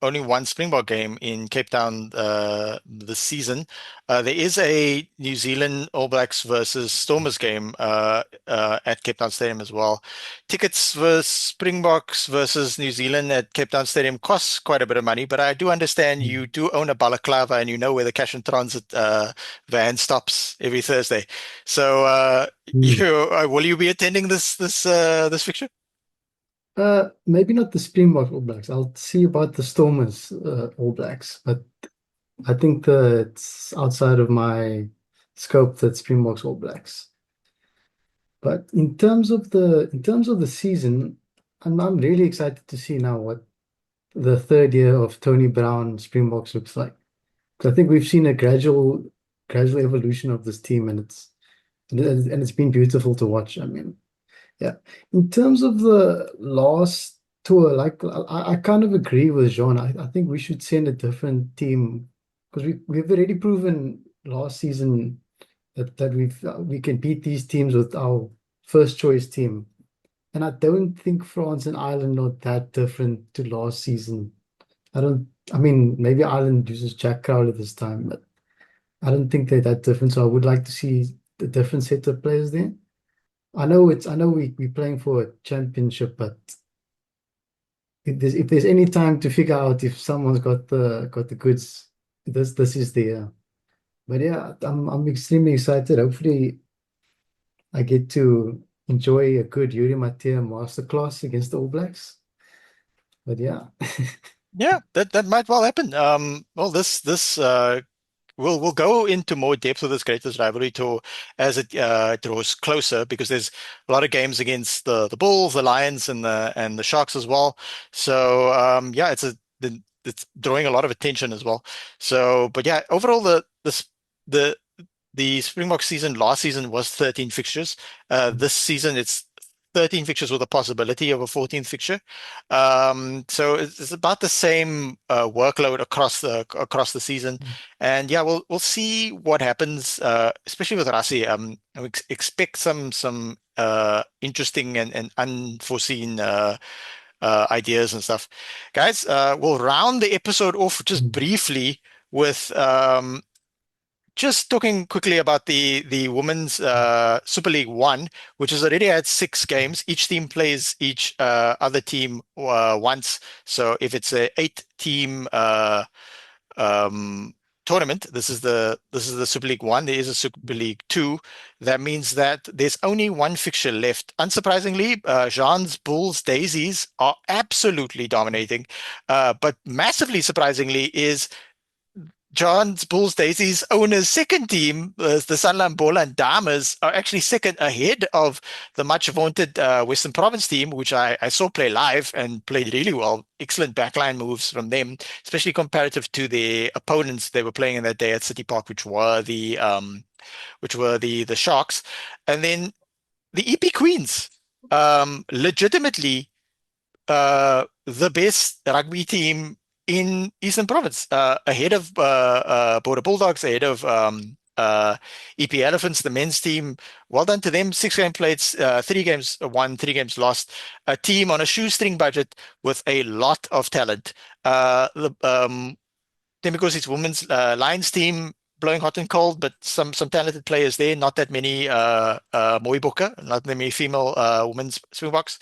only one Springbok game in Cape Town this season. There is a New Zealand All Blacks versus Stormers game at Cape Town Stadium as well. Tickets for Springboks versus New Zealand at Cape Town Stadium costs quite a bit of money, but I do understand you do own a balaclava and you know where the cash and transit van stops every Thursday. So will you be attending this fixture? Maybe not the Springbok All Blacks. I'll see about the Stormers All Blacks, but I think that it's outside of my scope that Springboks All Blacks. But in terms of the season, I'm really excited to see now what the third year of Tony Brown Springboks looks like. Because I think we've seen a gradual evolution of this team, and it's been beautiful to watch. I mean, yeah. In terms of the last tour, like I kind of agree with Jean. I think we should send a different team because we've already proven last season that we can beat these teams with our first choice team. And I don't think France and Ireland are that different to last season. I mean, maybe Ireland uses Jack Crowley this time, but I don't think they're that different. So I would like to see a different set of players there. I know we're playing for a championship, but if there's any time to figure out if someone's got the goods, this is the year. But yeah, I'm extremely excited. Hopefully, I get to enjoy a good Yuri Matia masterclass against the All Blacks. But yeah. Yeah, that might well happen. Well, this we'll go into more depth with this greatest rivalry tour as it draws closer because there's a lot of games against the Bulls, the Lions, and the Sharks as well. So yeah, it's drawing a lot of attention as well. So, but yeah, overall the Springbok season last season was 13 fixtures. This season it's 13 fixtures with a possibility of a 14th fixture. So it's about the same workload across the season. And yeah, we'll see what happens, especially with Rassie. I expect some interesting and unforeseen ideas and stuff. Guys, we'll round the episode off just briefly with just talking quickly about the women's Super League One, which has already had 6 games. Each team plays each other team once. So if it's a 8-team tournament, this is the Super League One. There is a Super League Two. That means that there's only one fixture left. Unsurprisingly, Jean's Bulls Daisies are absolutely dominating. But massively surprisingly is John's Bulls Daisies owner's second team, the Sanlam Bola and Damas, are actually second ahead of the much vaunted Western Province team, which I saw play live and played really well. Excellent backline moves from them, especially comparative to the opponents they were playing in that day at City Park, which were the Sharks. And then the EP Queens, legitimately the best rugby team in Eastern Province, ahead of Border Bulldogs, ahead of EP Elephants, the men's team. Well done to them. 6 game played, 3 games won, 3 games lost. A team on a shoestring budget with a lot of talent. Temikosi's women's Lions team blowing hot and cold, but some talented players there. Not that many Moiboka, not that many female women's Springboks.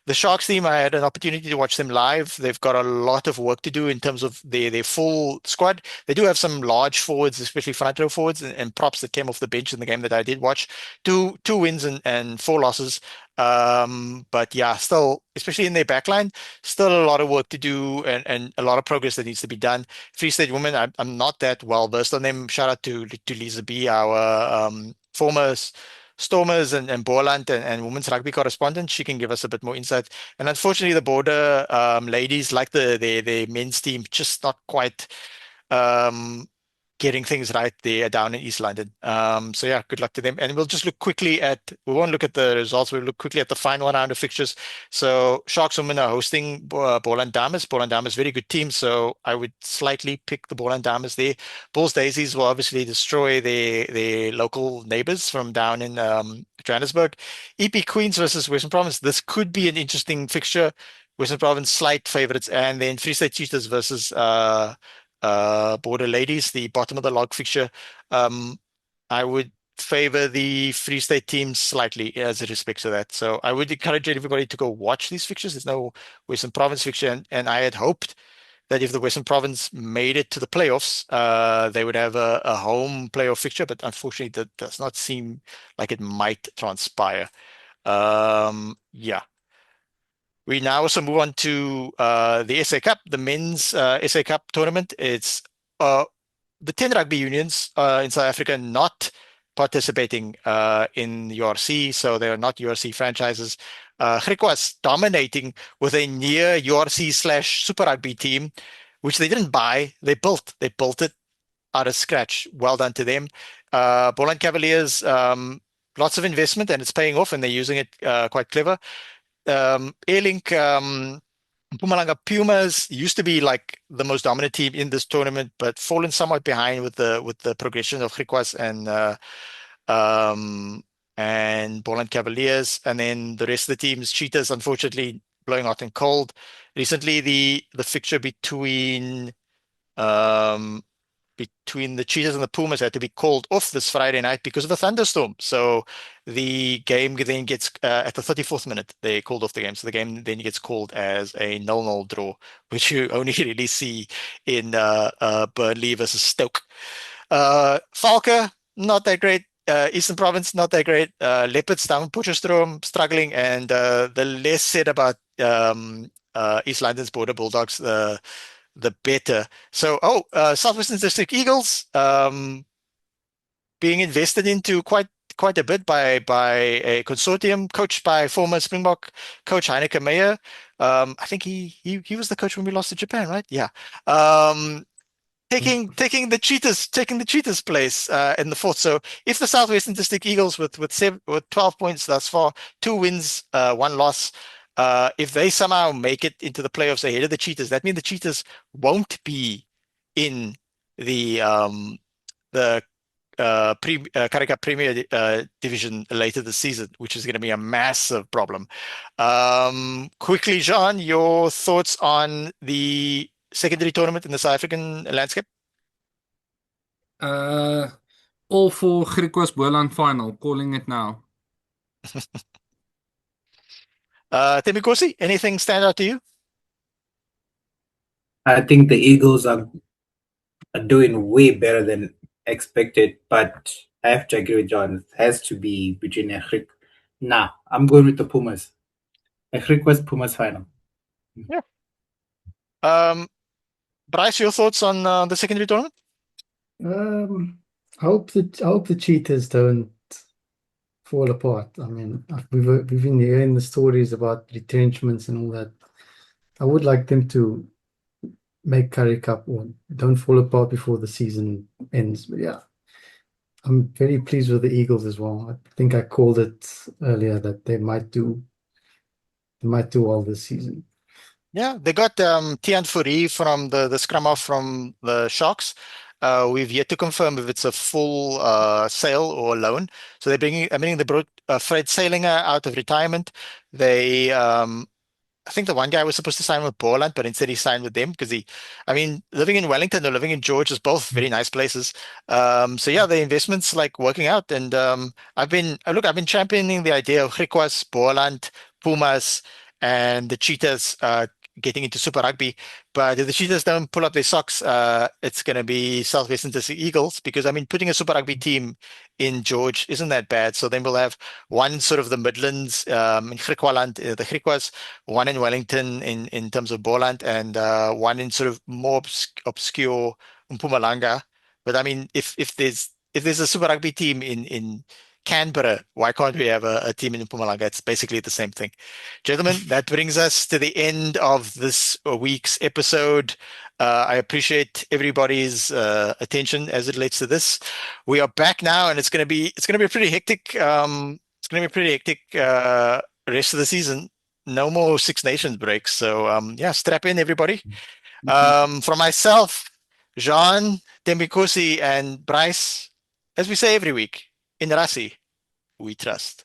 The Sharks team, I had an opportunity to watch them live. They've got a lot of work to do in terms of their full squad. They do have some large forwards, especially front row forwards, and props that came off the bench in the game that I did watch. Two wins and 4 losses. But yeah, still, especially in their backline, still a lot of work to do and a lot of progress that needs to be done. Free State Women, I'm not that well versed on them. Shout out to Lisa B, our former Stormers and Borland and women's rugby correspondent. She can give us a bit more insight. And unfortunately, the border ladies, like the men's team, just not quite getting things right there down in East London. So yeah, good luck to them. And we'll just look quickly we won't look at the results. We'll look quickly at the final round of fixtures. So Sharks women are hosting Borland Dames. Borland Dames, very good team. So I would slightly pick the Borland Dames there. Bulls Daisies will obviously destroy their local neighbors from down in Johannesburg. EP Queens versus Western Province. This could be an interesting fixture. Western Province slight favorites, and then Free State Cheetahs versus Border Ladies, the bottom of the log fixture. I would favor the Free State team slightly as it respects to that. So I would encourage everybody to go watch these fixtures. There's no Western Province fixture, and I had hoped that if the Western Province made it to the playoffs, they would have a home playoff fixture, but unfortunately that does not seem like it might transpire. Yeah. We now also move on to the SA Cup, the men's SA Cup tournament. It's the 10 rugby unions in South Africa not participating in URC, so they're not URC franchises. Griquas dominating with a near URC / Super Rugby team, which they didn't buy, they built. They built it out of scratch. Well done to them. Boland Cavaliers, lots of investment, and it's paying off, and they're using it quite clever. Airlink Mpumalanga Pumas used to be like the most dominant team in this tournament, but fallen somewhat behind with the progression of Griquas and Boland Cavaliers, and then the rest of the teams. Cheetahs, unfortunately, blowing hot and cold. Recently, the fixture between the Cheetahs and the Pumas had to be called off this Friday night because of a thunderstorm. So the game then gets, at the 34th minute, they called off the game. So the game then gets called as a 0-0 draw, which you only really see in Burnley versus Stoke. Falke, not that great. Eastern Province, not that great. Leopards down Potchefstroom, struggling. And the less said about East London's Border Bulldogs, the better. So, Southwestern District Eagles being invested into quite a bit by a consortium coached by former Springbok coach Heineke Meyer. I think he was the coach when we lost to Japan, right? Yeah. Taking the Cheetahs place in the fourth. So if the Southwestern District Eagles with 12 points thus far, 2 wins, 1 loss. If they somehow make it into the playoffs ahead of the Cheetahs, that means the Cheetahs won't be in the Currie Cup Premier division later this season, which is going to be a massive problem. Quickly, Jean, your thoughts on the secondary tournament in the South African landscape? All for Griquas Boland final, calling it now. Thembinkosi, anything stand out to you? I think the Eagles are doing way better than expected, but I have to agree with John. It has to be between a Griquas. Nah, I'm going with the Pumas. A Griquas Pumas final. Yeah. Bryce, your thoughts on the secondary tournament? I hope the Cheetahs don't fall apart. I mean, we've been hearing the stories about retrenchments and all that. I would like them to make Currie Cup or don't fall apart before the season ends. But yeah, I'm very pleased with the Eagles as well. I think I called it earlier that they might do well this season. Yeah, they got Tian Fourie from the scrum half from the Sharks. We've yet to confirm if it's a full sale or a loan. So they brought Fred Salinger out of retirement. They I think the one guy was supposed to sign with Borland, but instead he signed with them because living in Wellington or living in George is both very nice places. So yeah, the investment's like working out. And I've been championing the idea of Griquas, Borland, Pumas, and the Cheetahs getting into Super Rugby. But if the Cheetahs don't pull up their socks, it's going to be Southwestern District Eagles because putting a Super Rugby team in George isn't that bad. So then we'll have one sort of the Midlands in Griqualand, the Griquas, one in Wellington in terms of Borland, and one in sort of more obscure Mpumalanga. But if there's a Super Rugby team in Canberra. Why can't we have a team in Mpumalanga? It's basically the same thing. Gentlemen, that brings us to the end of this week's episode. I appreciate everybody's attention as it relates to this. We are back now, and it's going to be a pretty hectic. It's going to be a pretty hectic rest of the season. No more Six Nations breaks, so yeah, strap in, everybody. From myself, Jean, Tembikosi, and Bryce, as we say every week, in Rasi, we trust.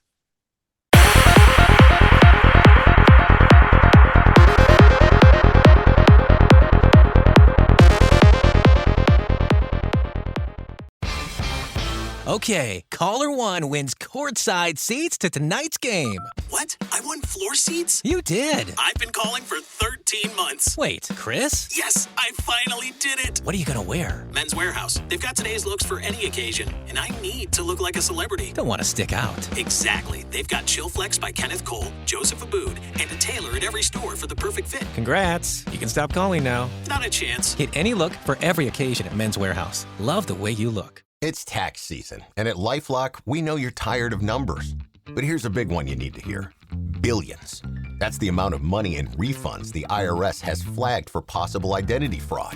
Okay, caller 1 wins courtside seats to tonight's game. What? I won floor seats? You did. I've been calling for 13 months. Wait, Chris? Yes, I finally did it. What are you gonna wear? Men's Warehouse. They've got today's looks for any occasion, and I need to look like a celebrity. Don't want to stick out. Exactly. They've got Chill Flex by Kenneth Cole, Joseph Abood, and a tailor at every store for the perfect fit. Congrats. You can stop calling now. Not a chance. Get any look for every occasion at Men's Warehouse. Love the way you look. It's tax season, and at LifeLock, we know you're tired of numbers. But here's a big one you need to hear. Billions. That's the amount of money in refunds the IRS has flagged for possible identity fraud.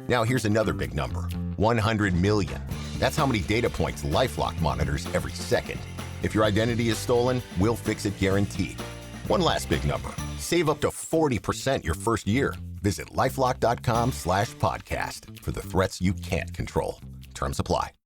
Now here's another big number. 100 million. That's how many data points LifeLock monitors every second. If your identity is stolen, we'll fix it guaranteed. One last big number. Save up to 40% your first year. Visit LifeLock.com/podcast for the threats you can't control. Terms apply.